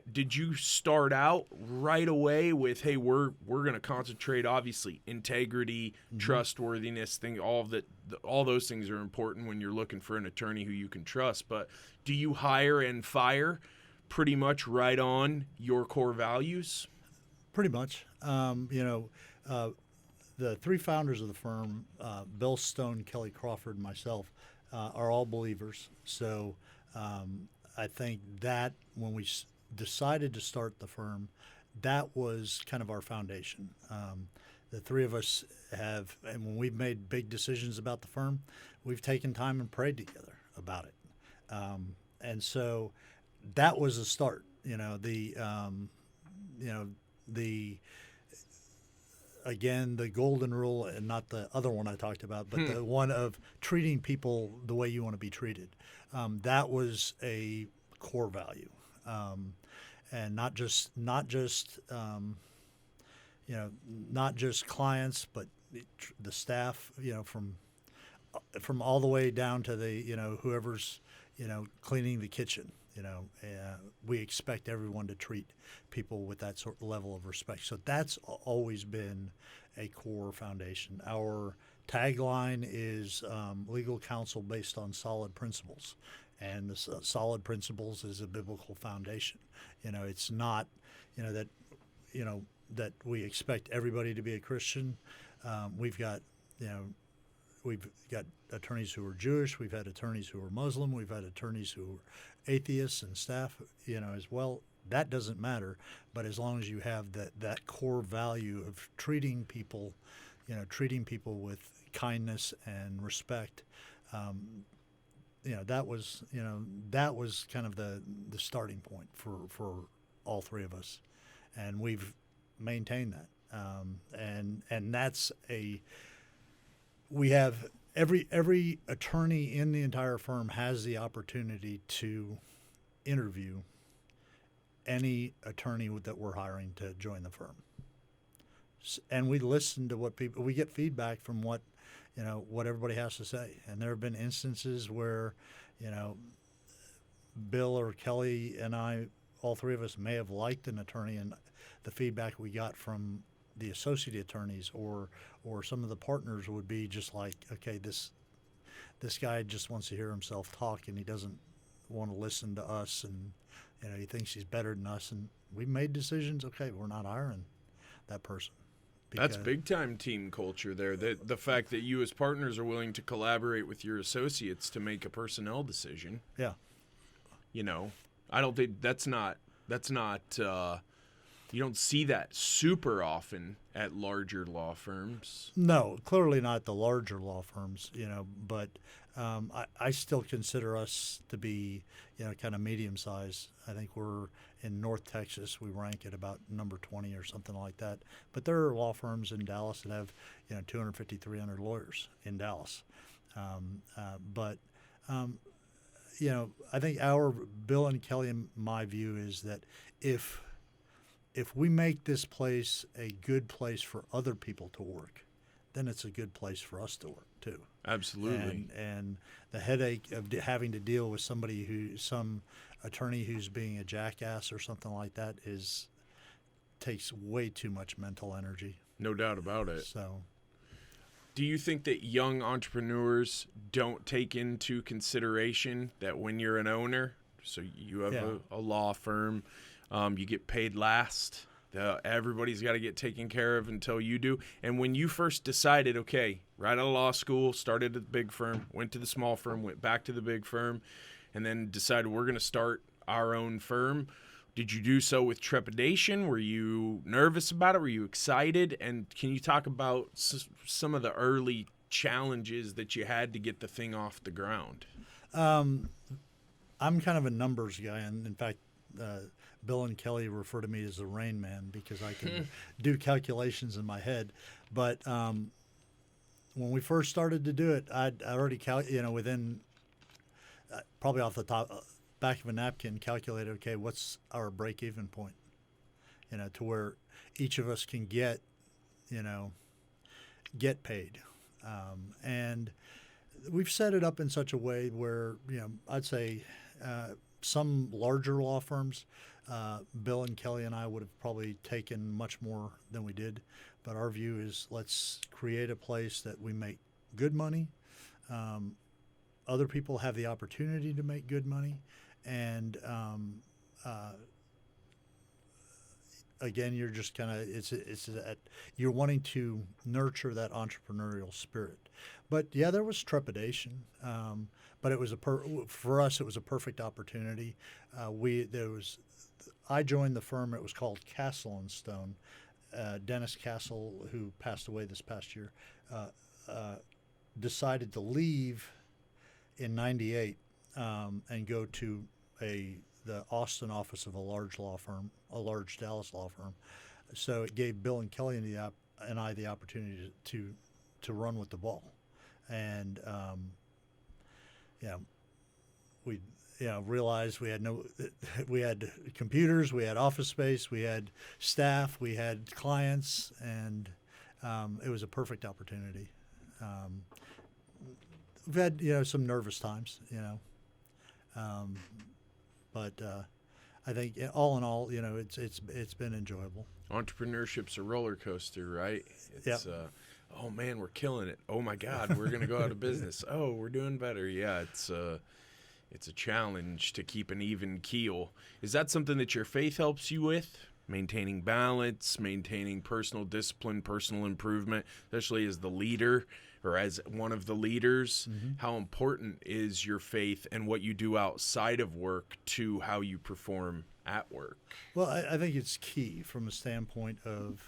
Did you start out right away with, hey, we're going to concentrate, obviously, integrity, trustworthiness, all those things are important when you're looking for an attorney who you can trust. But do you hire and fire pretty much right on your core values? Pretty much. The three founders of the firm, Bill Stone, Kelly Crawford, and myself, are all believers. So I think that when we decided to start the firm, that was kind of our foundation. The three of us have, and when we've made big decisions about the firm, we've taken time and prayed together about it. And so that was the start. Again, the golden rule, and not the other one I talked about, but the one of treating people the way you want to be treated. That was a core value. And not just clients, but the staff, from all the way down to the, whoever's, cleaning the kitchen, we expect everyone to treat people with that sort of level of respect. So that's always been a core foundation. Our tagline is legal counsel based on solid principles. And the solid principles is a biblical foundation. It's not, that we expect everybody to be a Christian. We've got attorneys who are Jewish. We've had attorneys who are Muslim. We've had attorneys who are atheists and staff, as well. That doesn't matter. But as long as you have that core value of treating people with kindness and respect, that was kind of the starting point for all three of us, and we've maintained that. And that's we have every attorney in the entire firm has the opportunity to interview any attorney that we're hiring to join the firm, and we listen to we get feedback from what everybody has to say. And there have been instances where, Bill or Kelly and I, all three of us may have liked an attorney, and the feedback we got from the associate attorneys or some of the partners would be just like, okay, this guy just wants to hear himself talk, and he doesn't want to listen to us, and he thinks he's better than us. And we made decisions, okay, we're not hiring that person. That's big-time team culture there. The fact that you as partners are willing to collaborate with your associates to make a personnel decision. Yeah. I don't think that's not you don't see that super often at larger law firms. No, clearly not the larger law firms, but I still consider us to be, kind of medium-sized. I think we're in North Texas. We rank at about number 20 or something like that. But there are law firms in Dallas that have, 250, 300 lawyers in Dallas. I think our Bill and Kelly, in my view, is that if we make this place a good place for other people to work, then it's a good place for us to work too. Absolutely. And the headache of having to deal with some attorney who's being a jackass or something like that takes way too much mental energy. No doubt about it. So, do you think that young entrepreneurs don't take into consideration that when you're an owner, so you have a law firm, you get paid last, everybody's got to get taken care of until you do. And when you first decided, okay, right out of law school, started at the big firm, went to the small firm, went back to the big firm, and then decided we're going to start our own firm, did you do so with trepidation? Were you nervous about it? Were you excited? And can you talk about some of the early challenges that you had to get the thing off the ground? I'm kind of a numbers guy, and in fact, Bill and Kelly refer to me as the Rain Man because I can do calculations in my head. But when we first started to do it, I'd already within probably off the back of a napkin calculated, okay, what's our break-even point? To where each of us can get paid. And we've set it up in such a way where, I'd say some larger law firms, Bill and Kelly and I would have probably taken much more than we did. But our view is let's create a place that we make good money. Other people have the opportunity to make good money. And again, you're just kind of you're wanting to nurture that entrepreneurial spirit. But yeah, there was trepidation, but it was for us it was a perfect opportunity. I joined the firm. It was called Castle and Stone. Dennis Castle, who passed away this past year, decided to leave in '98 and go to the Austin office of a large law firm, a large Dallas law firm. So it gave Bill and Kelly and I the opportunity to run with the ball, and we realized we had computers, we had office space, we had staff, we had clients, and it was a perfect opportunity. We've had some nervous times, but I think all in all, it's been enjoyable. Entrepreneurship's a roller coaster, right? It's oh man, we're killing it. Oh my God, we're gonna go out of business. Oh, we're doing better. Yeah, it's a challenge to keep an even keel. Is that something that your faith helps you with? Maintaining balance, maintaining personal discipline, personal improvement, especially as the leader or as one of the leaders. Mm-hmm. How important is your faith and what you do outside of work to how you perform at work? Well, I think it's key from a standpoint of,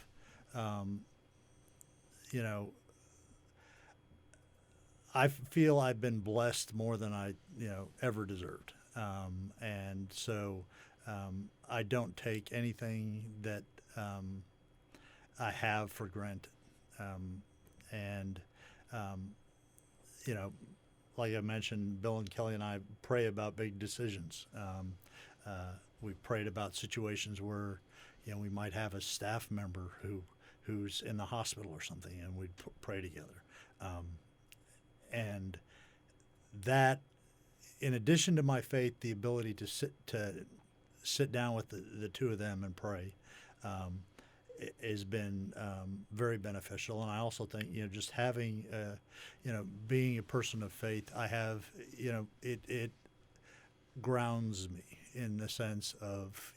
I feel I've been blessed more than I, ever deserved. And so I don't take anything that I have for granted. Like I mentioned, Bill and Kelly and I pray about big decisions. We prayed about situations where, we might have a staff member who's in the hospital or something, and we'd pray together. And that, in addition to my faith, the ability to sit down with the two of them and pray, has been very beneficial. And I also think, just having, being a person of faith, I have, it grounds me in the sense of,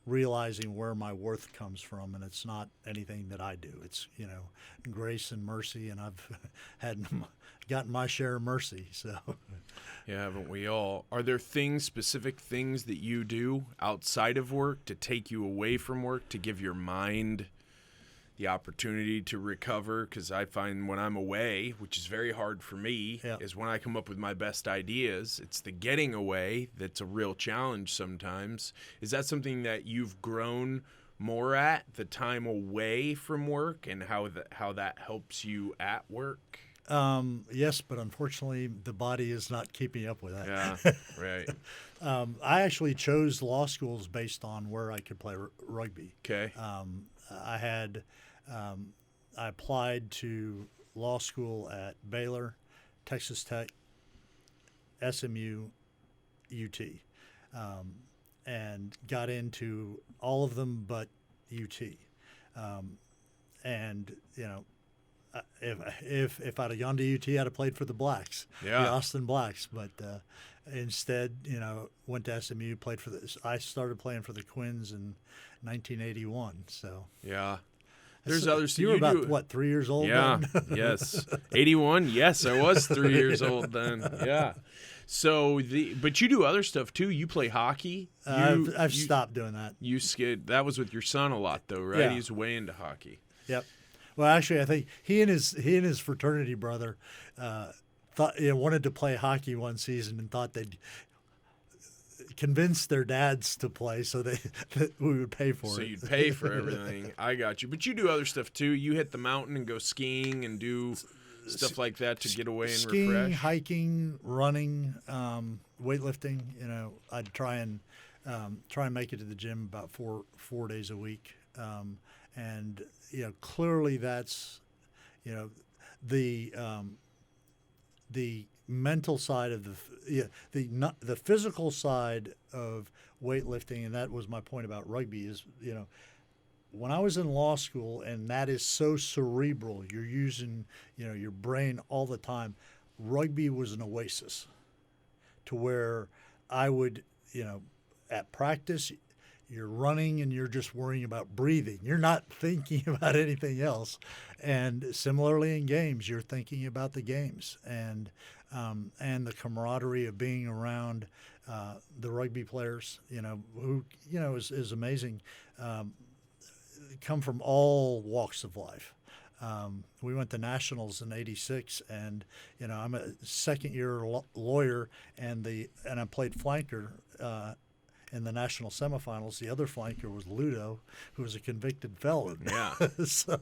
realizing where my worth comes from, and it's not anything that I do. It's, grace and mercy, and I've gotten my share of mercy. So, yeah, haven't we all? Are there specific things that you do outside of work to take you away from work, to give your mind the opportunity to recover? Because I find when I'm away, which is very hard for me, is when I come up with my best ideas. It's the getting away that's a real challenge sometimes. Is that something that you've grown more at, the time away from work, and how that helps you at work? Yes, but unfortunately, the body is not keeping up with that. Yeah, right. I actually chose law schools based on where I could play rugby. Okay. I had I applied to law school at Baylor, Texas Tech, SMU, UT, and got into all of them but UT. And if I'd have gone to UT, I'd have played for the Blacks, the Austin Blacks. But instead, went to SMU, played for the. I started playing for the Quins in 1981. So yeah. There's others. You were about 3 years old? Yeah. Then? Yes. 81. Yes, I was 3 years old then. Yeah. So but you do other stuff too. You play hockey. I've stopped doing that. You skid. That was with your son a lot though, right? Yeah. He's way into hockey. Yep. Well, actually, I think he and his fraternity brother wanted to play hockey one season and thought they'd convince their dads to play so that we would pay for it. So you'd pay for everything. I got you. But you do other stuff too. You hit the mountain and go skiing and do stuff like that to get away and skiing, refresh. Hiking, running, weightlifting. I'd try and make it to the gym about four days a week. And clearly that's the mental side of the physical side of weightlifting, and that was my point about rugby is when I was in law school, and that is so cerebral, you're using your brain all the time. Rugby was an oasis to where I would at practice you're running and you're just worrying about breathing. You're not thinking about anything else. And similarly in games, you're thinking about the games and the camaraderie of being around the rugby players, who is amazing. Come from all walks of life. We went to nationals in '86, and I'm a second-year lawyer, and I played flanker. In the national semifinals, the other flanker was Ludo, who was a convicted felon. Yeah. So,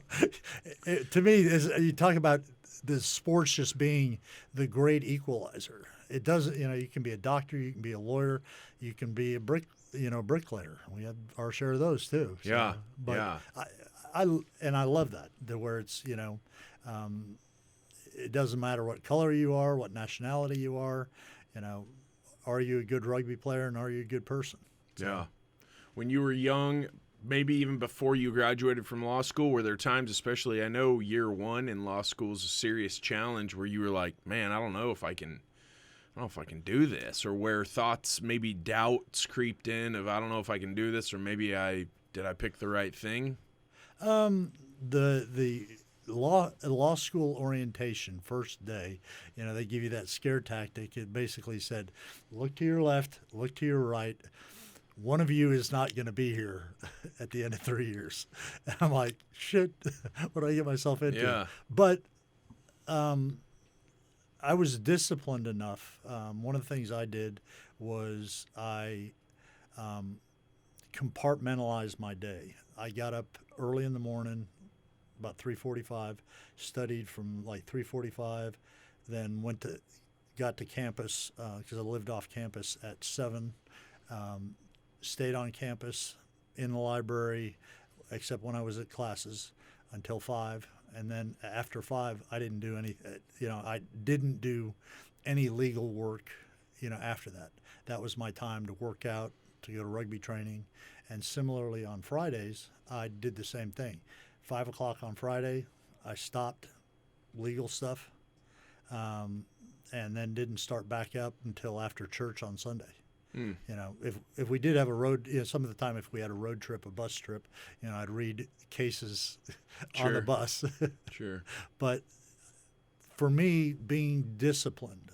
to me, you talk about the sports just being the great equalizer. It doesn't, you can be a doctor, you can be a lawyer, you can be a bricklayer. We had our share of those too. So, yeah. But yeah. I love that where it's it doesn't matter what color you are, what nationality you are, are you a good rugby player and are you a good person? So. Yeah. When you were young, maybe even before you graduated from law school, were there times, especially I know year one in law school is a serious challenge, where you were like, man, I don't know if I can do this, or where thoughts, maybe doubts creeped in of I don't know if I can do this, or maybe did I pick the right thing? The law school orientation first day, they give you that scare tactic. It basically said, look to your left, look to your right. One of you is not going to be here at the end of 3 years. And I'm like, shit, what do I get myself into? Yeah. But I was disciplined enough. One of the things I did was I compartmentalized my day. I got up early in the morning, about 3:45, studied from like 3:45, then got to campus because I lived off campus at 7. Stayed on campus in the library, except when I was at classes, until 5. And then after 5, I didn't do any. I didn't do any legal work. After that, that was my time to work out, to go to rugby training, and similarly on Fridays, I did the same thing. 5 o'clock on Friday, I stopped legal stuff, and then didn't start back up until after church on Sunday. Mm. If we did have a road, some of the time if we had a road trip, a bus trip, I'd read cases Sure. on the bus. Sure. But for me, being disciplined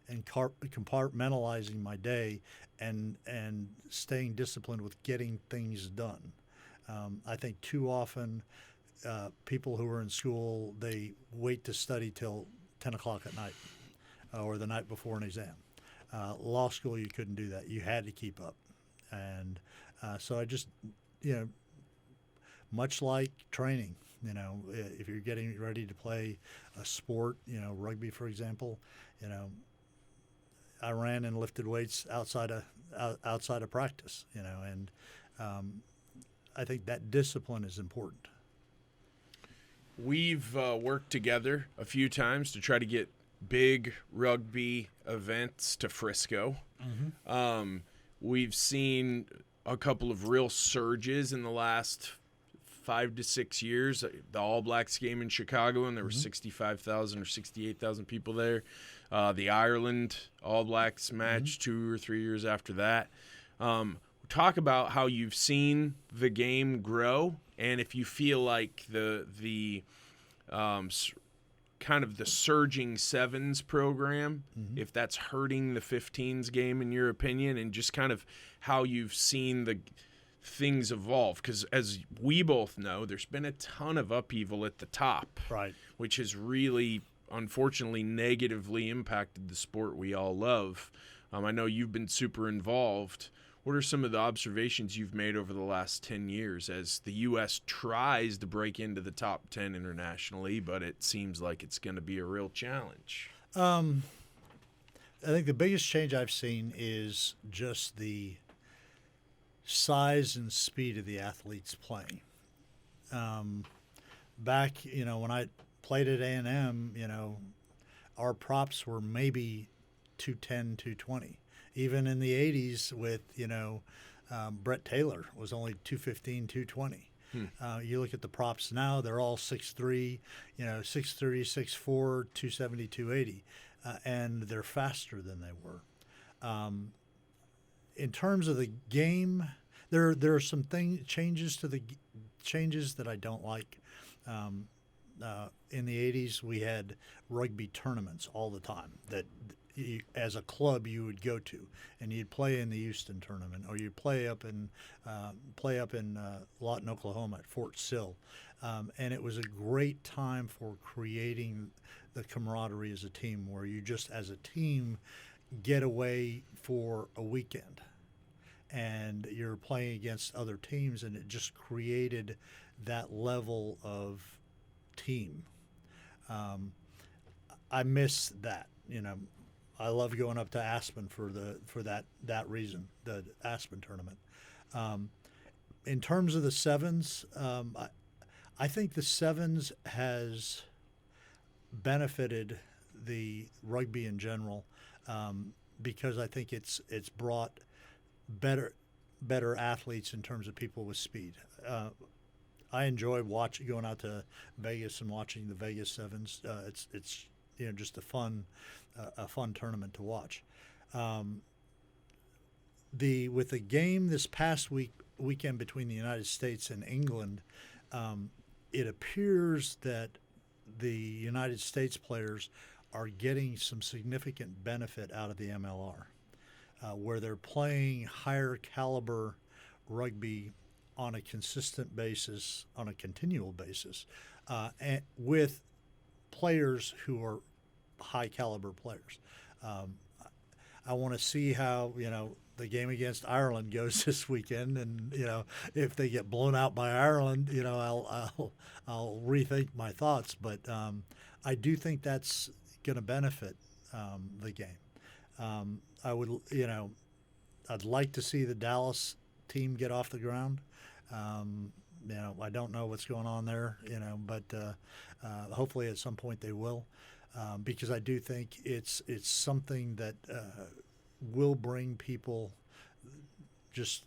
and compartmentalizing my day and staying disciplined with getting things done. I think too often people who are in school, they wait to study till 10 o'clock at night or the night before an exam. Law school, you couldn't do that. You had to keep up. And so I just, much like training, You know, if you're getting ready to play a sport, you know, rugby, for example, you know, I ran and lifted weights outside of practice, you know, and I think that discipline is important. We've worked together a few times to try to get big rugby events to Frisco. Mm-hmm. We've seen a couple of real surges in the last 5 to 6 years. The All Blacks game in Chicago, and there were 65,000 or 68,000 people there. The Ireland All Blacks match 2 or 3 years after that. Talk about how you've seen the game grow, and if you feel like the kind of the surging sevens program, if that's hurting the 15s game in your opinion, and just kind of how you've seen the things evolve, because as we both know, there's been a ton of upheaval at the top, right, which has really unfortunately negatively impacted the sport we all love. I know you've been super involved. What are some of the observations you've made over the last 10 years as the U.S. tries to break into the top 10 internationally, but it seems like it's going to be a real challenge? I think the biggest change I've seen is just the size and speed of the athletes playing. Back, you know, when I played at A&M, you know, our props were maybe 210, 220. Even in the 80s with, you know, Brett Taylor was only 215, 220. You look at the props now, they're all 6'3", you know, 6'3", 6'4", 270, 280, and they're faster than they were. In terms of the game, there are some changes that I don't like. In the 80s, we had rugby tournaments all the time that as a club you would go to, and you'd play in the Houston tournament, or you'd play up in Lawton, Oklahoma at Fort Sill, and it was a great time for creating the camaraderie as a team, where you just as a team get away for a weekend, and you're playing against other teams, and it just created that level of team. I miss that, you know. I love going up to Aspen for that reason, the Aspen tournament. In terms of the sevens, I think the sevens has benefited the rugby in general, because I think it's brought better athletes in terms of people with speed. I enjoy going out to Vegas and watching the Vegas sevens. It's you know, just a fun tournament to watch. With the game this past weekend between the United States and England, it appears that the United States players are getting some significant benefit out of the MLR, where they're playing higher caliber rugby on a consistent basis, on a continual basis, and with players who are high caliber players. I want to see how, you know, the game against Ireland goes this weekend, and you know, if they get blown out by Ireland, you know, I'll rethink my thoughts. But I do think that's going to benefit the game. I would, you know, I'd like to see the Dallas team get off the ground. You know, I don't know what's going on there, you know, but hopefully at some point they will, because I do think it's something that will bring people, just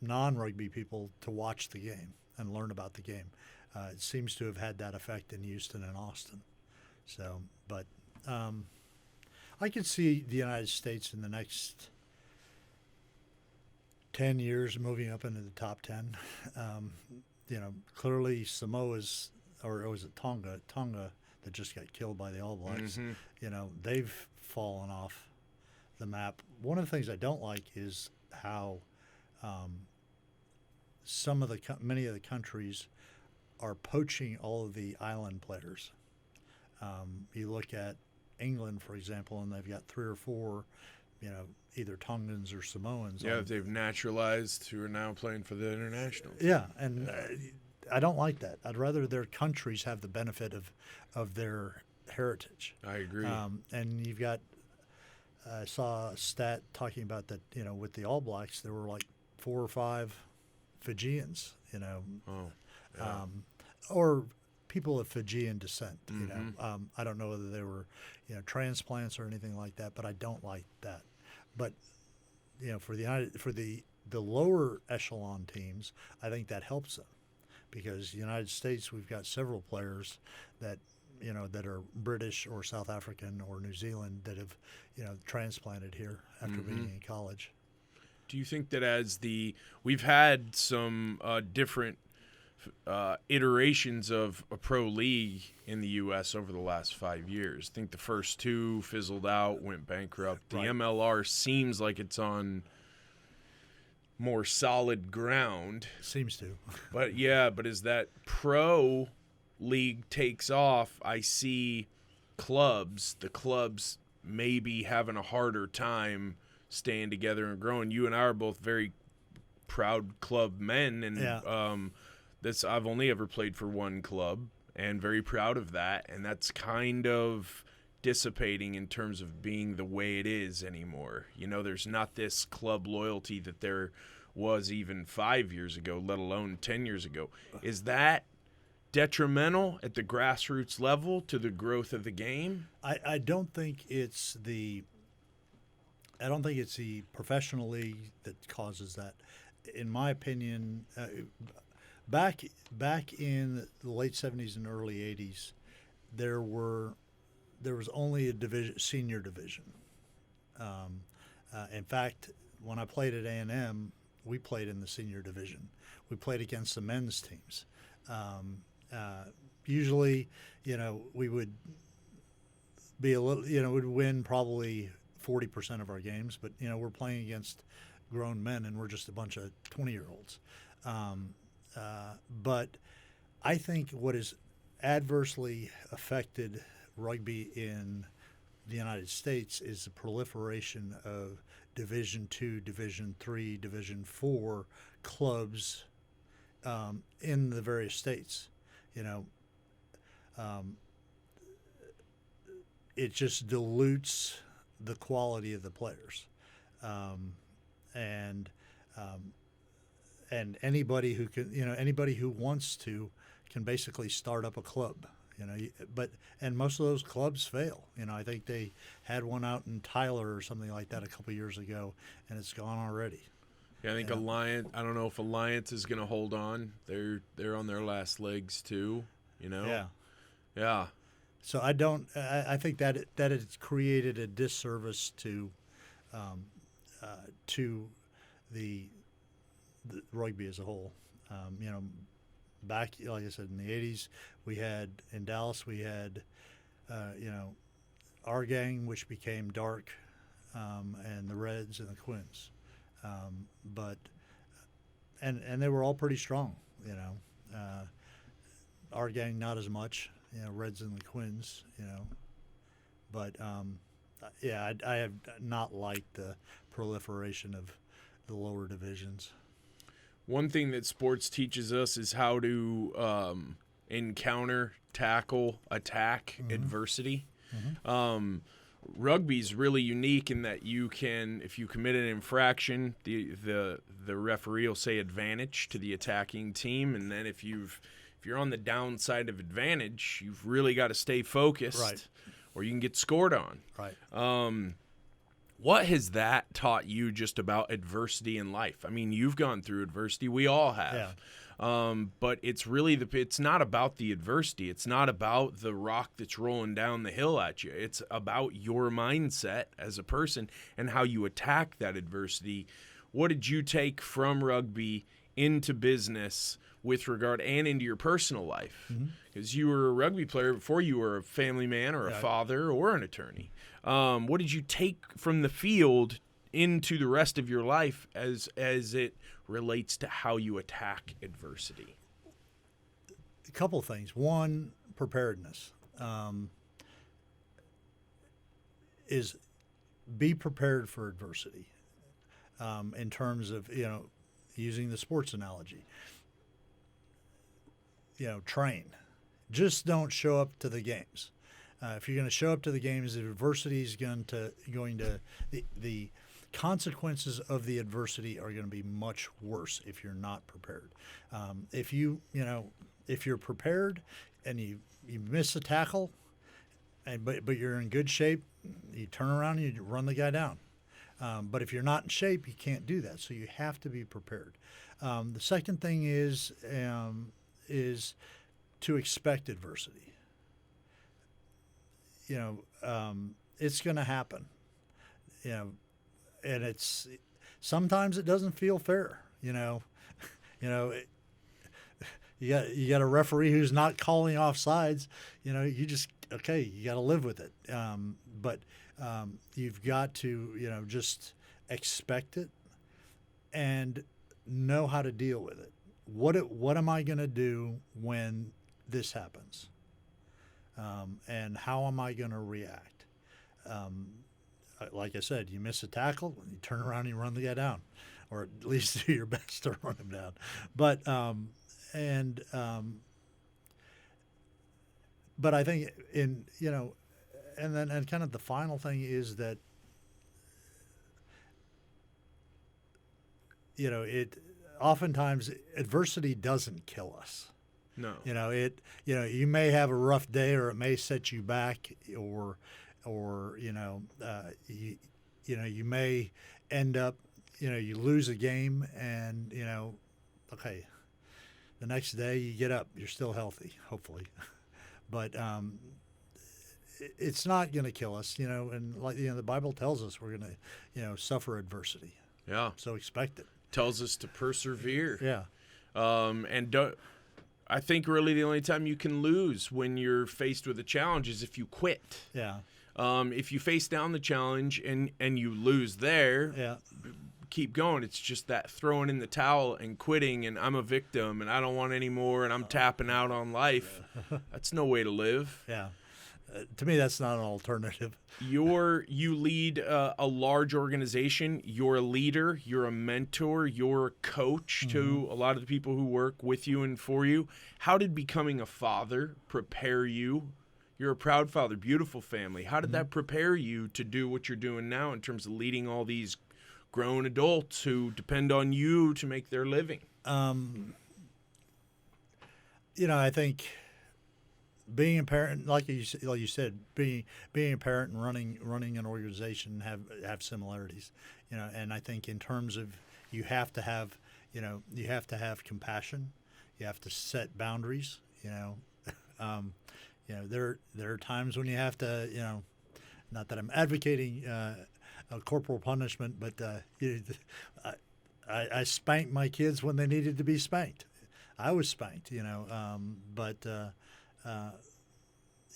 non-rugby people, to watch the game and learn about the game. It seems to have had that effect in Houston and Austin. So, but I could see the United States in the next 10 years moving up into the top 10. You know, clearly Samoa's, or was it Tonga that just got killed by the All Blacks. Mm-hmm. You know, they've fallen off the map. One of the things I don't like is how many of the countries are poaching all of the island players. You look at England, for example, and they've got 3 or 4, you know, either Tongans or Samoans. Yeah, they've naturalized, who are now playing for the internationals. Yeah, and I don't like that. I'd rather their countries have the benefit of their heritage. I agree. And you've got, I saw a stat talking about that, with the All Blacks, there were like 4 or 5 Fijians, Oh, yeah. or people of Fijian descent. I don't know whether they were, transplants or anything like that, but I don't like that. But for the lower echelon teams, I think that helps them, because the United States, we've got several players that that are British or South African or New Zealand that have transplanted here after being in college. Do you think that we've had some different iterations of a pro league in the U.S. over the last 5 years? I think the first 2 fizzled out, went bankrupt. The MLR seems like it's on more solid ground. Seems to. But as that pro league takes off, I see the clubs maybe having a harder time staying together and growing. You and I are both very proud club men, and I've only ever played for one club, and very proud of that, and that's kind of dissipating in terms of being the way it is anymore. There's not this club loyalty that there was even 5 years ago, let alone 10 years ago. Is that detrimental at the grassroots level to the growth of the game? I don't think it's the professional league that causes that. In my opinion, back in the late 70s and early 80s, there was only a senior division. In fact, when I played at A&M, we played in the senior division. We played against the men's teams. Usually, we would be a little, we'd win probably 40% of our games, but we're playing against grown men, and we're just a bunch of 20-year-olds. But I think what has adversely affected rugby in the United States is the proliferation of Division II, Division III, Division IV clubs in the various states. It just dilutes the quality of the players, and anybody who anybody who wants to can basically start up a club. And most of those clubs fail. I think they had one out in Tyler or something like that a couple of years ago, and it's gone already. Yeah, I think Alliance. I don't know if Alliance is going to hold on. They're on their last legs too. Yeah. So I think that it's created a disservice to the rugby as a whole. Back, like I said, in the 80s, in Dallas, we had our gang, which became Dark, and the Reds and the Quins. But they were all pretty strong, our gang not as much, Reds and the Quins, But I have not liked the proliferation of the lower divisions. One thing that sports teaches us is how to encounter, tackle, attack adversity. Rugby's really unique in that you can, if you commit an infraction, the referee will say advantage to the attacking team, and then if you're on the downside of advantage, you've really got to stay focused, right, or you can get scored on. Right. What has that taught you just about adversity in life? I mean, you've gone through adversity. We all have. Yeah. But it's really it's not about the adversity. It's not about the rock that's rolling down the hill at you. It's about your mindset as a person and how you attack that adversity. What did you take from rugby into business with regard and into your personal life? Because you were a rugby player before you were a family man or a father or an attorney. What did you take from the field into the rest of your life as it relates to how you attack adversity? A couple things. One, preparedness. Is be prepared for adversity, in terms of, using the sports analogy. train. Just don't show up to the games. If you're going to show up to the games, the adversity is going to the consequences of the adversity are going to be much worse if you're not prepared. If you're prepared and you miss a tackle, but you're in good shape, you turn around and you run the guy down. But if you're not in shape, you can't do that. So you have to be prepared. The second thing is to expect adversity. It's going to happen. And it's sometimes it doesn't feel fair. You got a referee who's not calling offsides. You got to live with it. But you've got to just expect it and know how to deal with it. What am I going to do when this happens? And how am I going to react? Like I said, you miss a tackle, you turn around and you run the guy down, or at least do your best to run him down. But I think and kind of the final thing is that it oftentimes adversity doesn't kill us. No. You may have a rough day, or it may set you back, or you may end up, you lose a game, and the next day you get up, you're still healthy, hopefully, but it's not going to kill us, and the Bible tells us we're going to suffer adversity. Yeah. So expect it. Tells us to persevere. Yeah. I think really the only time you can lose when you're faced with a challenge is if you quit. Yeah. If you face down the challenge and you lose there, yeah, keep going. It's just that throwing in the towel and quitting and I'm a victim and I don't want any more and I'm tapping out on life. That's no way to live. Yeah. To me, that's not an alternative. You lead a large organization. You're a leader. You're a mentor. You're a coach to a lot of the people who work with you and for you. How did becoming a father prepare you? You're a proud father, beautiful family. How did that prepare you to do what you're doing now in terms of leading all these grown adults who depend on you to make their living? I think being a parent, like you said, being a parent and running an organization have similarities, and I think in terms of you have to have compassion, you have to set boundaries, there are times when you have to, not that I'm advocating corporal punishment, but I spanked my kids when they needed to be spanked. I was spanked, but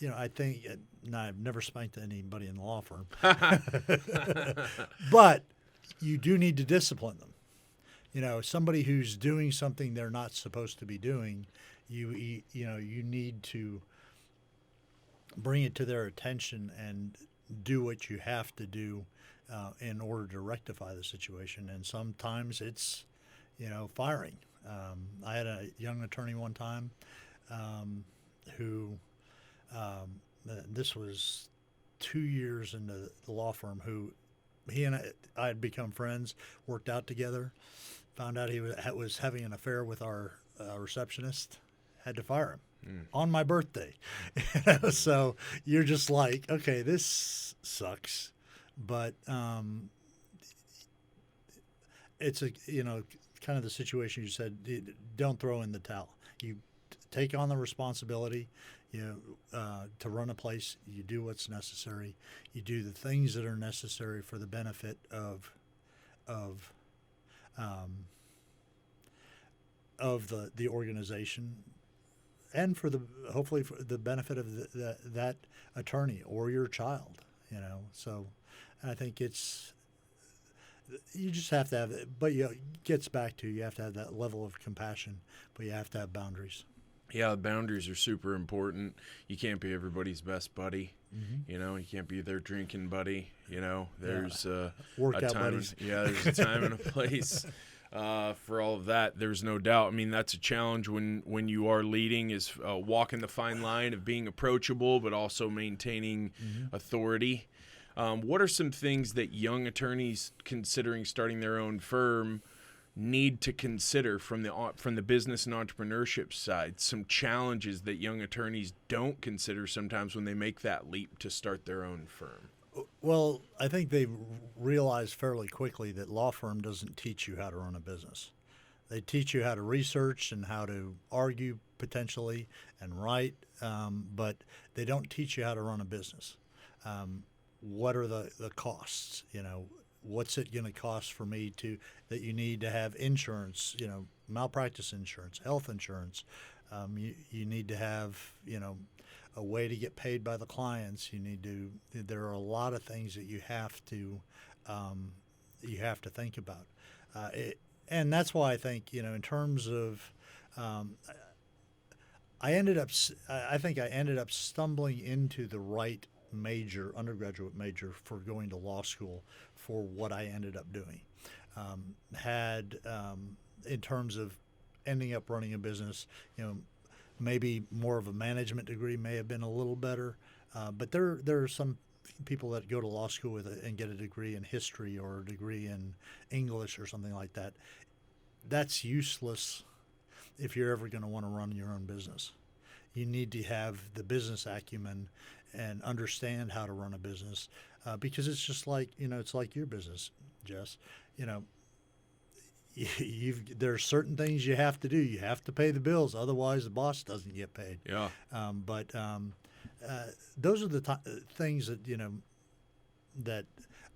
I think I've never spanked anybody in the law firm, but you do need to discipline them. Somebody who's doing something they're not supposed to be doing, you need to bring it to their attention and do what you have to do in order to rectify the situation. And sometimes it's, firing. I had a young attorney one time who, this was 2 years into the law firm, who he and I had become friends, worked out together, found out he was having an affair with our receptionist, had to fire him. On my birthday. So you're just like, okay, this sucks, but it's kind of the situation you said, don't throw in the towel. You take on the responsibility, to run a place. You do what's necessary. You do the things that are necessary for the benefit of the organization, and hopefully for the benefit of that attorney or your child. So I think you just have to have it, but it gets back to you have to have that level of compassion, but you have to have boundaries. Yeah, boundaries are super important. You can't be everybody's best buddy. You can't be their drinking buddy. There's workout a time, buddies. Yeah, there's a time and a place. for all of that. There's no doubt. I mean, that's a challenge when you are leading, is walking the fine line of being approachable but also maintaining authority. What are some things that young attorneys considering starting their own firm need to consider from the business and entrepreneurship side? Some challenges that young attorneys don't consider sometimes when they make that leap to start their own firm. Well, I think they realize fairly quickly that law firm doesn't teach you how to run a business. They teach you how to research and how to argue potentially and write, but they don't teach you how to run a business. What are the costs? What's it going to cost for me that you need to have insurance, malpractice insurance, health insurance. You need to have, a way to get paid by the clients. There are a lot of things that you have to think about. And that's why I think, in terms of, I think I ended up stumbling into the right undergraduate major for going to law school for what I ended up doing. In terms of ending up running a business, maybe more of a management degree may have been a little better, but there are some people that go to law school and get a degree in history or a degree in English or something like that. That's useless if you're ever going to want to run your own business. You need to have the business acumen and understand how to run a business, because it's just like, it's like your business, Jess. There are certain things you have to do. You have to pay the bills, otherwise the boss doesn't get paid. Yeah. But those are the things that that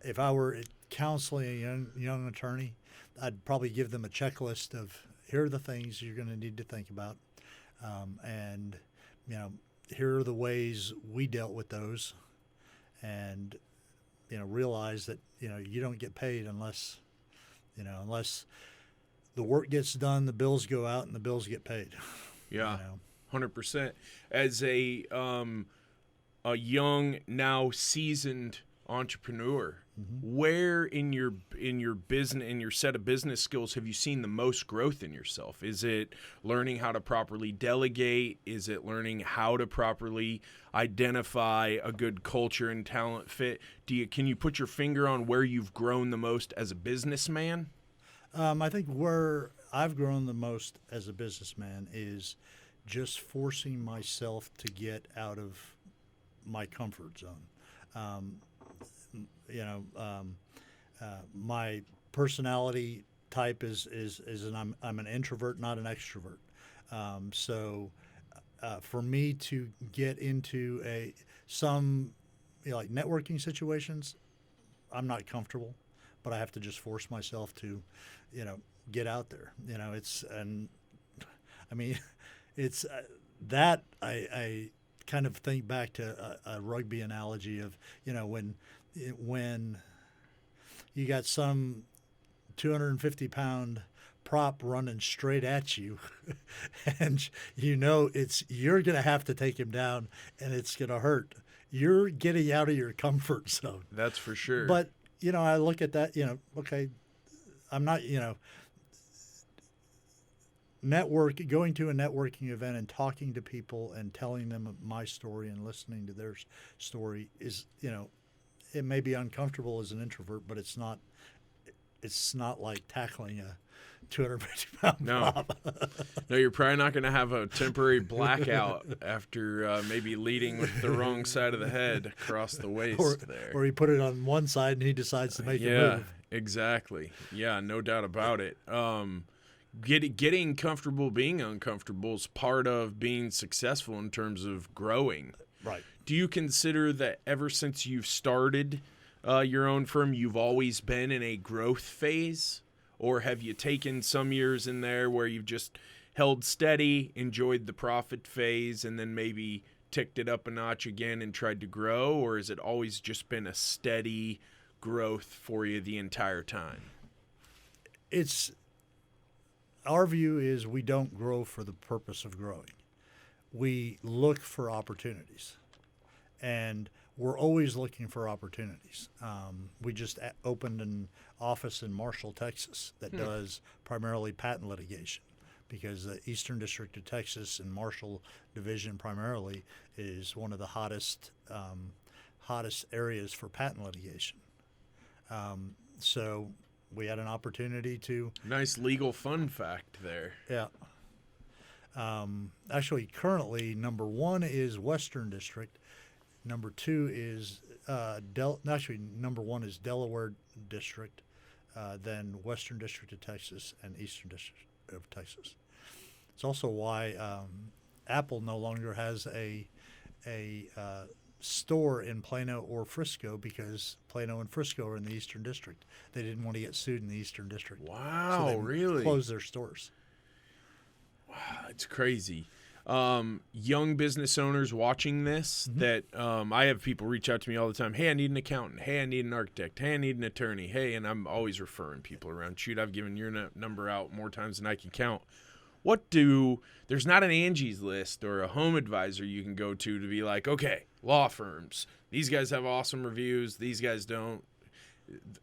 if I were counseling a young attorney, I'd probably give them a checklist of, here are the things you're going to need to think about, and here are the ways we dealt with those, and realize that you don't get paid unless the work gets done, the bills go out, and the bills get paid. Yeah, 100%. As a young, now seasoned entrepreneur, where in your business, in your set of business skills, have you seen the most growth in yourself? Is it learning how to properly delegate? Is it learning how to properly identify a good culture and talent fit? Can you put your finger on where you've grown the most as a businessman? I think where I've grown the most as a businessman is just forcing myself to get out of my comfort zone. My personality type is I'm an introvert, not an extrovert. So for me to get into some like networking situations, I'm not comfortable, but I have to just force myself to, get out there. It's that I kind of think back to a rugby analogy of, when you got some 250-pound prop running straight at you and you're going to have to take him down and it's going to hurt. You're getting out of your comfort zone. That's for sure. But, I look at that, okay, I'm not, going to a networking event and talking to people and telling them my story and listening to their story is, it may be uncomfortable as an introvert, but it's not like tackling a 250-pound prop. No, you're probably not going to have a temporary blackout after maybe leading with the wrong side of the head across the waist or you put it on one side and he decides to make a move. Yeah, exactly. Yeah, no doubt about it. Getting comfortable being uncomfortable is part of being successful in terms of growing. Right. Do you consider that ever since you've started your own firm, you've always been in a growth phase? Or have you taken some years in there where you've just held steady, enjoyed the profit phase, and then maybe ticked it up a notch again and tried to grow? Or has it always just been a steady growth for you the entire time? Our view is we don't grow for the purpose of growing. We look for opportunities. And we're always looking for opportunities. We just opened an office in Marshall, Texas that does primarily patent litigation, because the Eastern District of Texas and Marshall Division primarily is one of the hottest areas for patent litigation. So we had an opportunity to... Nice legal fun fact there. Yeah. Actually, currently, number 1 is Western District. Number 2 is number 1 is Delaware District, then Western District of Texas, and Eastern District of Texas. It's also why Apple no longer has a store in Plano or Frisco, because Plano and Frisco are in the Eastern District. They didn't want to get sued in the Eastern District. Wow, so they really? Closed their stores. Wow, it's crazy. Young business owners watching this, that I have people reach out to me all the time. Hey, I need an accountant. Hey, I need an architect. Hey, I need an attorney. Hey, and I'm always referring people around. Shoot, I've given your number out more times than I can count. There's not an Angie's List or a home advisor you can go to be like, okay, law firms, these guys have awesome reviews, these guys don't.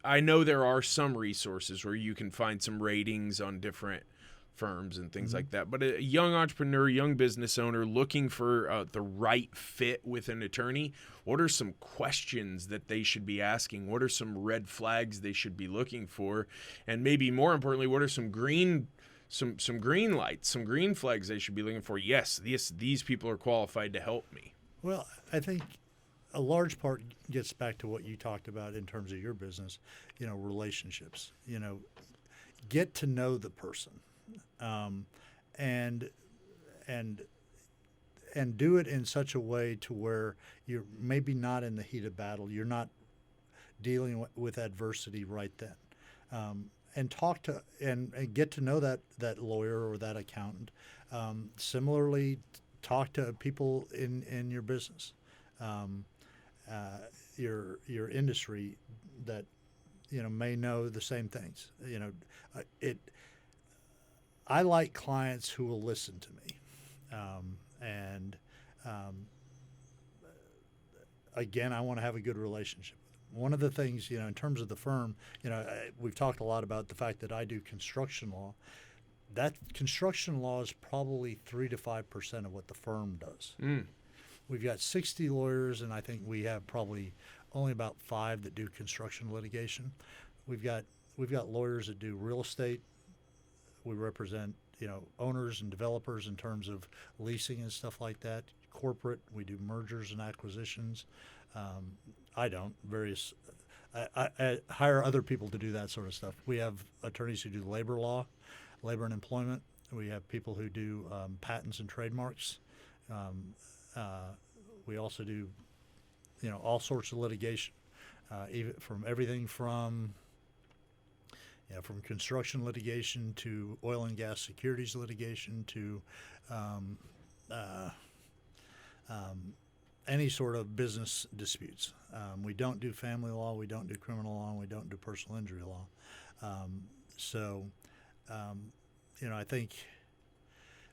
I know there are some resources where you can find some ratings on different firms and things like that. But a young entrepreneur, young business owner looking for the right fit with an attorney, what are some questions that they should be asking? What are some red flags they should be looking for? And maybe more importantly, what are some green lights, some green flags they should be looking for? Yes, these people are qualified to help me. Well, I think a large part gets back to what you talked about in terms of your business, relationships. Get to know the person. And do it in such a way to where you're maybe not in the heat of battle. You're not dealing with adversity right then. And talk to and get to know that lawyer or that accountant. Similarly, talk to people in your business, your industry that may know the same things. I like clients who will listen to me, again, I want to have a good relationship with them. One of the things, in terms of the firm, we've talked a lot about the fact that I do construction law. That construction law is probably 3 to 5% of what the firm does. We've got 60 lawyers, and I think we have probably only about 5 that do construction litigation. We've got lawyers that do real estate. We represent, owners and developers in terms of leasing and stuff like that. Corporate, we do mergers and acquisitions. I don't. I hire other people to do that sort of stuff. We have attorneys who do labor law, labor and employment. We have people who do patents and trademarks. We also do, all sorts of litigation, everything from construction litigation to oil and gas securities litigation to any sort of business disputes. We don't do family law, we don't do criminal law, and we don't do personal injury law. I think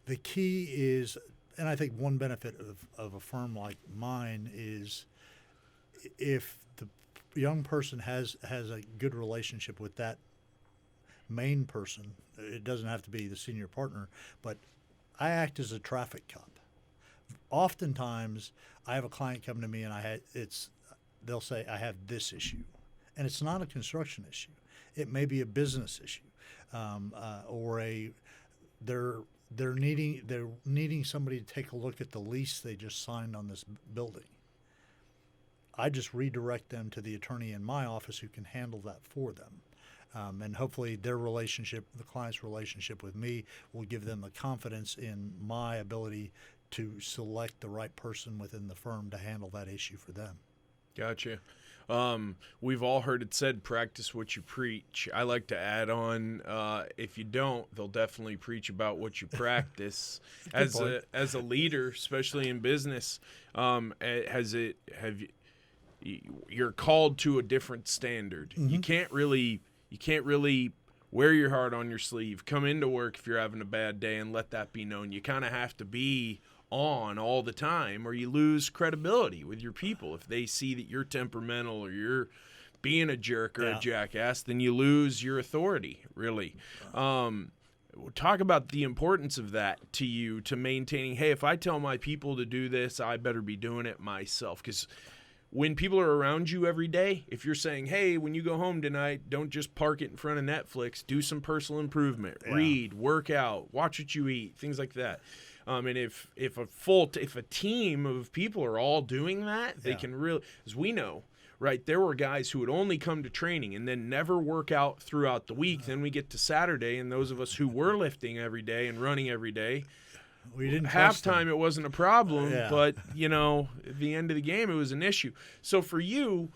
the key is, and I think one benefit of a firm like mine is if the young person has a good relationship with that main person. It doesn't have to be the senior partner, but I act as a traffic cop. Oftentimes, I have a client come to me and they'll say, I have this issue. And it's not a construction issue. It may be a business issue, or they're needing somebody to take a look at the lease they just signed on this building. I just redirect them to the attorney in my office who can handle that for them. And hopefully the client's relationship with me will give them the confidence in my ability to select the right person within the firm to handle that issue for them. Gotcha. We've all heard it said, practice what you preach. I like to add on, if you don't, they'll definitely preach about what you practice. As a leader, especially in business, you're called to a different standard. Mm-hmm. You can't really wear your heart on your sleeve, come into work if you're having a bad day and let that be known. You kind of have to be on all the time, or you lose credibility with your people. If they see that you're temperamental or you're being a jerk or a jackass, then you lose your authority, really. Talk about the importance of that to you, to maintaining, hey, if I tell my people to do this, I better be doing it myself. Because when people are around you every day, if you're saying, hey, when you go home tonight, don't just park it in front of Netflix, do some personal improvement, read, work out, watch what you eat, things like that. And if a team of people are all doing that, they can really, as we know, right, there were guys who would only come to training and then never work out throughout the week. Then we get to Saturday, and those of us who were lifting every day and running every day, we didn't halftime it wasn't a problem, but, at the end of the game, it was an issue. So for you,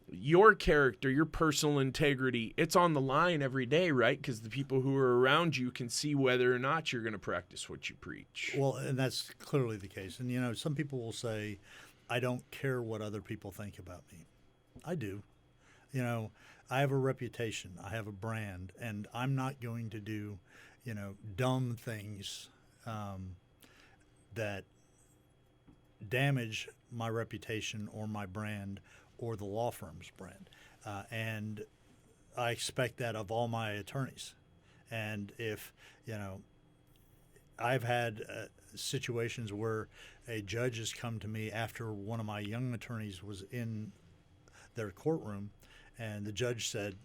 your character, your personal integrity, it's on the line every day, right? Because the people who are around you can see whether or not you're going to practice what you preach. Well, and that's clearly the case. And, some people will say, I don't care what other people think about me. I do. I have a reputation. I have a brand. And I'm not going to do, dumb things that damage my reputation or my brand or the law firm's brand. And I expect that of all my attorneys. And if, I've had situations where a judge has come to me after one of my young attorneys was in their courtroom, and the judge said,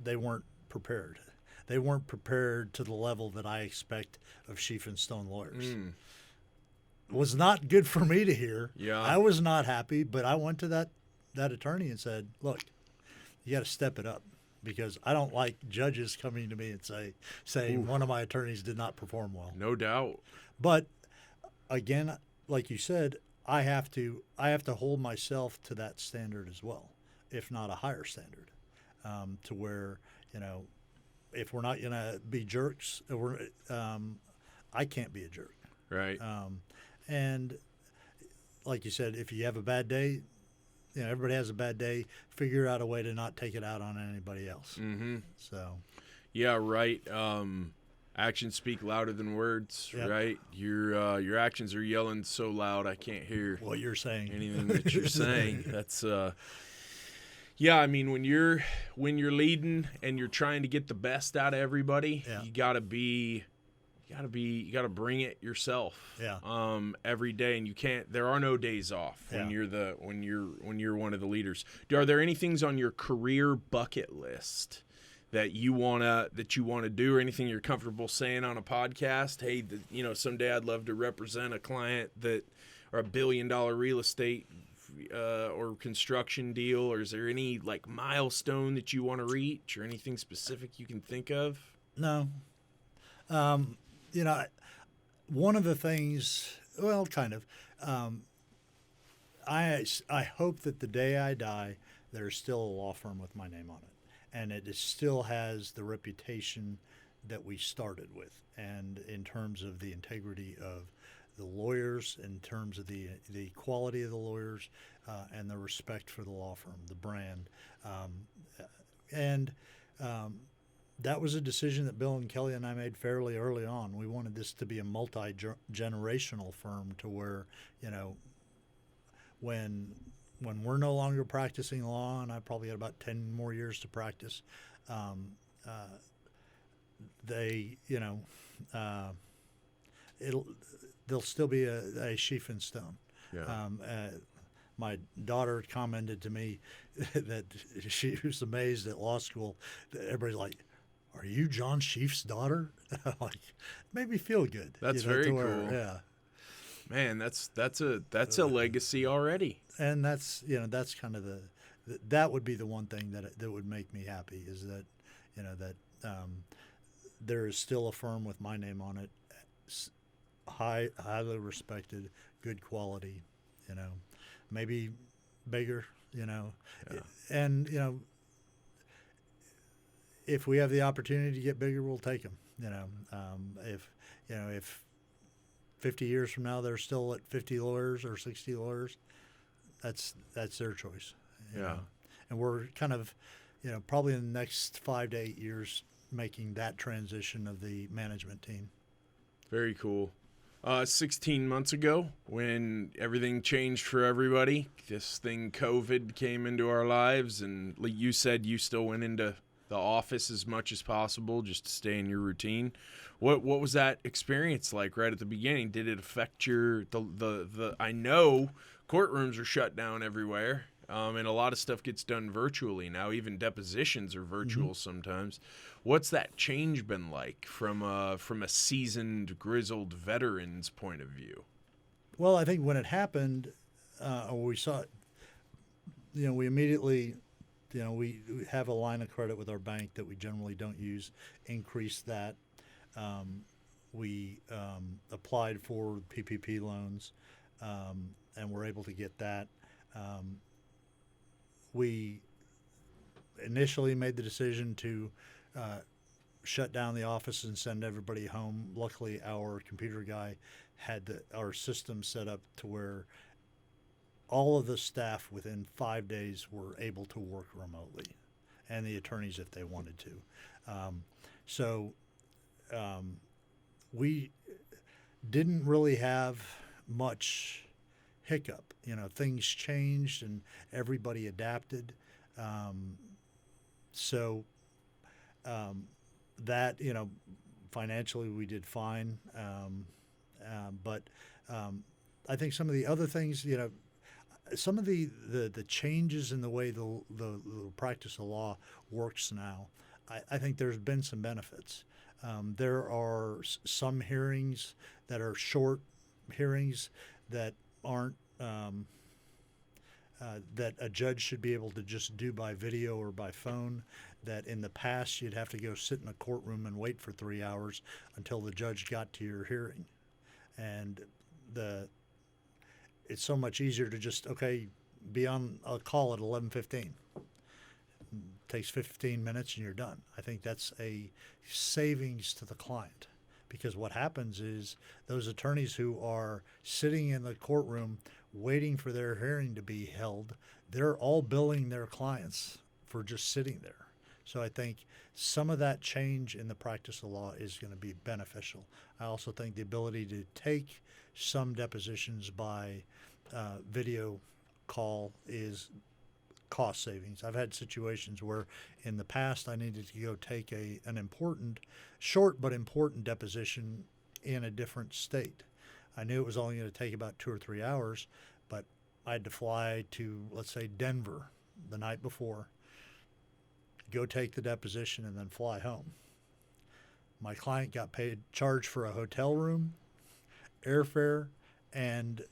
they weren't prepared. They weren't prepared to the level that I expect of Scheef and Stone lawyers. Was not good for me to hear. Yeah. I was not happy, but I went to that attorney and said, look, you got to step it up, because I don't like judges coming to me and saying one of my attorneys did not perform well. No doubt. But again, like you said, I have to hold myself to that standard as well, if not a higher standard, to where, if we're not going to be jerks, I can't be a jerk. Right. And like you said, if you have a bad day, everybody has a bad day. Figure out a way to not take it out on anybody else. Mm-hmm. So. Yeah, right. Actions speak louder than words, right? Your actions are yelling so loud I can't hear what you're saying. Anything that you're saying. That's yeah, I mean, when you're leading and you're trying to get the best out of everybody, you gotta bring it yourself. Every day, and there are no days off when you're one of the leaders. Are there any things on your career bucket list that you wanna do, or anything you're comfortable saying on a podcast? Hey, someday I'd love to represent a client or a $1 billion real estate or construction deal. Or is there any milestone that you want to reach, or anything specific you can think of? No. One of the things, well, kind of, I hope that the day I die, there's still a law firm with my name on it, and it still has the reputation that we started with, and in terms of the integrity of the lawyers, in terms of the quality of the lawyers, and the respect for the law firm, the brand, that was a decision that Bill and Kelly and I made fairly early on. We wanted this to be a multi-generational firm, to where, when we're no longer practicing law, and I probably had about 10 more years to practice, there'll still be a Scheef and Stone. Yeah. My daughter commented to me that she was amazed at law school that everybody's like, "Are you John Scheef's daughter?" Like, made me feel good. That's very cool. Yeah, man, that's a legacy already. And that's kind of that would be the one thing that would make me happy, is that there is still a firm with my name on it, highly respected, good quality, maybe bigger, and if we have the opportunity to get bigger, we'll take them. If 50 years from now they're still at 50 lawyers or 60 lawyers, that's their choice. You know? And we're kind of, probably in the next 5 to 8 years, making that transition of the management team. Very cool. 16 months ago, when everything changed for everybody, this thing COVID came into our lives, and like you said, you still went into the office as much as possible just to stay in your routine. What was that experience like right at the beginning? Did it affect your the I know courtrooms are shut down everywhere, and a lot of stuff gets done virtually now. Even depositions are virtual sometimes. What's that change been like from a seasoned, grizzled veteran's point of view? Well, I think when it happened, or we saw it, we immediately, we have a line of credit with our bank that we generally don't use, increased that. We applied for PPP loans, and were able to get that. We initially made the decision to shut down the office and send everybody home. Luckily, our computer guy had our system set up to where all of the staff within 5 days were able to work remotely, and the attorneys if they wanted to. We didn't really have much hiccup. Things changed and everybody adapted. That, financially we did fine. But I think some of the other things, some of the changes in the way the practice of law works now, I think there's been some benefits. There are some hearings that are short hearings that aren't that a judge should be able to just do by video or by phone, that in the past you'd have to go sit in a courtroom and wait for 3 hours until the judge got to your hearing. And it's so much easier to just, be on a call at 11:15. Takes 15 minutes and you're done. I think that's a savings to the client, because what happens is those attorneys who are sitting in the courtroom waiting for their hearing to be held, they're all billing their clients for just sitting there. So I think some of that change in the practice of law is going to be beneficial. I also think the ability to take some depositions by video call is cost savings. I've had situations where in the past I needed to go take an important, short but important deposition in a different state. I knew it was only going to take about 2 or 3 hours, but I had to fly to, let's say, Denver the night before, go take the deposition, and then fly home. My client got charged for a hotel room, airfare, and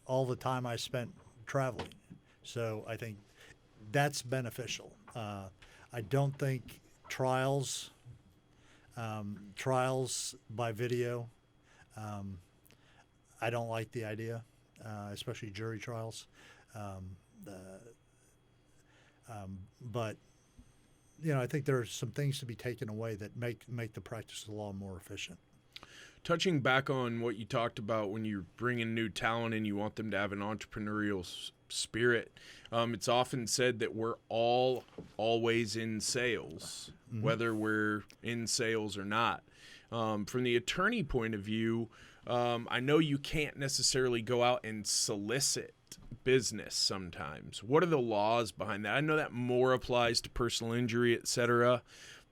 all the time I spent traveling. So I think that's beneficial. I don't think trials by video, I don't like the idea, especially jury trials. But I think there are some things to be taken away that make the practice of law more efficient. Touching back on what you talked about when you bring in new talent and you want them to have an entrepreneurial spirit, it's often said that we're all always in sales, whether we're in sales or not. From the attorney point of view, I know you can't necessarily go out and solicit business sometimes. What are the laws behind that? I know that more applies to personal injury, et cetera.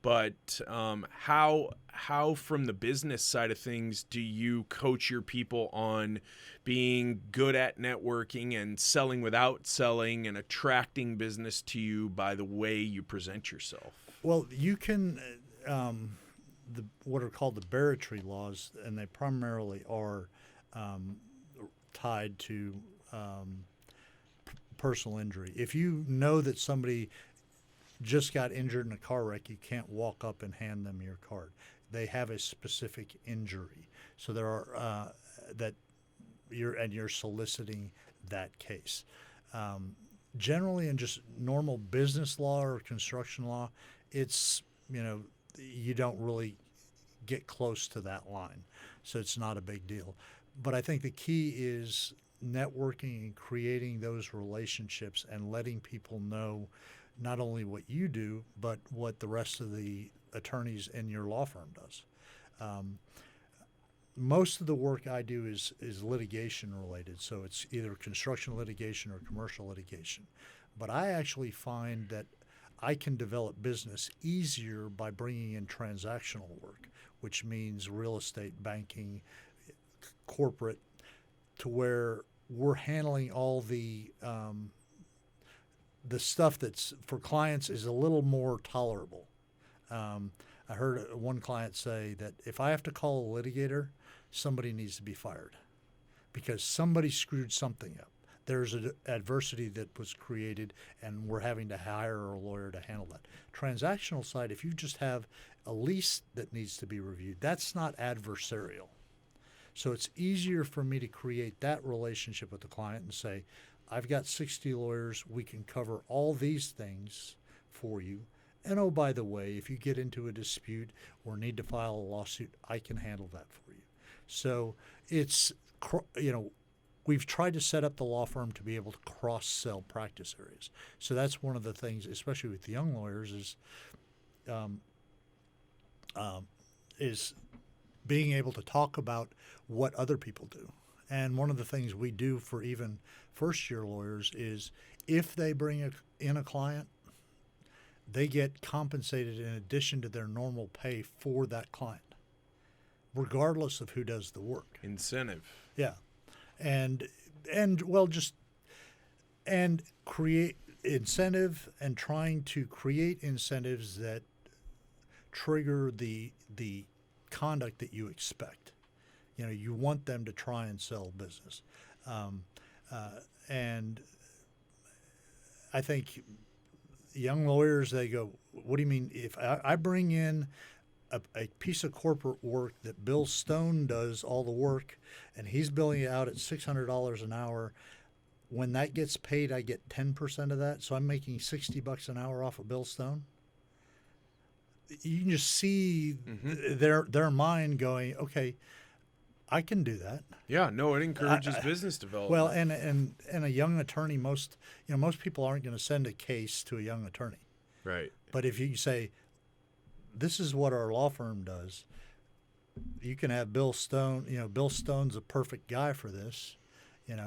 But how from the business side of things do you coach your people on being good at networking and selling without selling and attracting business to you by the way you present yourself? Well, you can what are called the barratry laws, and they primarily are tied to personal injury. If you know that somebody just got injured in a car wreck, you can't walk up and hand them your card. They have a specific injury, so there are you're soliciting that case. Generally, in just normal business law or construction law, it's you don't really get close to that line, so it's not a big deal. But I think the key is networking and creating those relationships and letting people know not only what you do, but what the rest of the attorneys in your law firm does. most of the work I do is litigation related, so it's either construction litigation or commercial litigation. But I actually find that I can develop business easier by bringing in transactional work, which means real estate, banking, corporate, to where we're handling all the stuff that's for clients is a little more tolerable. I heard one client say that if I have to call a litigator, somebody needs to be fired because somebody screwed something up. There's an adversity that was created, and we're having to hire a lawyer to handle that. Transactional side, if you just have a lease that needs to be reviewed, that's not adversarial. So it's easier for me to create that relationship with the client and say, I've got 60 lawyers. We can cover all these things for you. And oh, by the way, if you get into a dispute or need to file a lawsuit, I can handle that for you. So it's, we've tried to set up the law firm to be able to cross-sell practice areas. So that's one of the things, especially with the young lawyers, is being able to talk about what other people do. And one of the things we do for even first-year lawyers is if they bring in a client, they get compensated in addition to their normal pay for that client, regardless of who does the work. Incentive. Yeah. And create incentive and trying to create incentives that trigger the conduct that you expect. You want them to try and sell business. And I think young lawyers, they go, what do you mean? If I bring in a piece of corporate work that Bill Stone does all the work, and he's billing it out at $600 an hour, when that gets paid, I get 10% of that. So I'm making $60 an hour off of Bill Stone. You can just see their mind going, okay, I can do that. Yeah, no, it encourages business development. Well, and a young attorney, most people aren't going to send a case to a young attorney. Right. But if you say, this is what our law firm does, you can have Bill Stone, Bill Stone's a perfect guy for this, and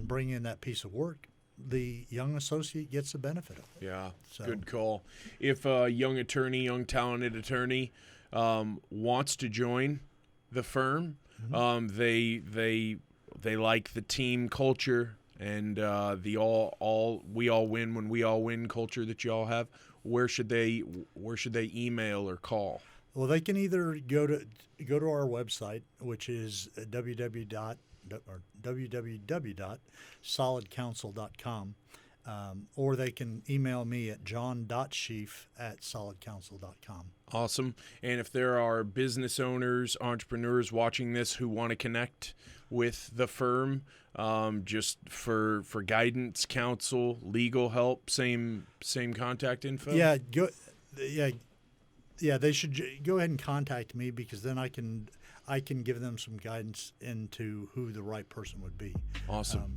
bring in that piece of work. The young associate gets the benefit of it. Yeah, so. Good call. If a young talented attorney wants to join the firm, they like the team culture and the we all win when we all win culture that you all have. Where should they email or call? Well, they can either go to our website, which is www.solidcounsel.com, or they can email me at john.scheef@solidcounsel.com. Awesome. And if there are business owners, entrepreneurs watching this who want to connect with the firm, just for guidance, counsel, legal help, same contact info? Yeah, they should go ahead and contact me, because then I can give them some guidance into who the right person would be. Awesome.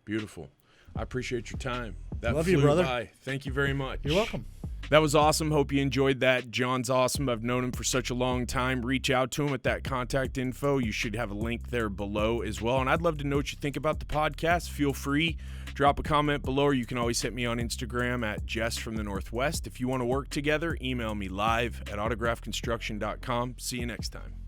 Beautiful. I appreciate your time. That love flew you, brother. by. Thank you very much. You're welcome. That was awesome. Hope you enjoyed that. John's awesome. I've known him for such a long time. Reach out to him at that contact info. You should have a link there below as well. And I'd love to know what you think about the podcast. Feel free. Drop a comment below, or you can always hit me on Instagram at Jess from the Northwest. If you want to work together, email me live at autographconstruction.com. See you next time.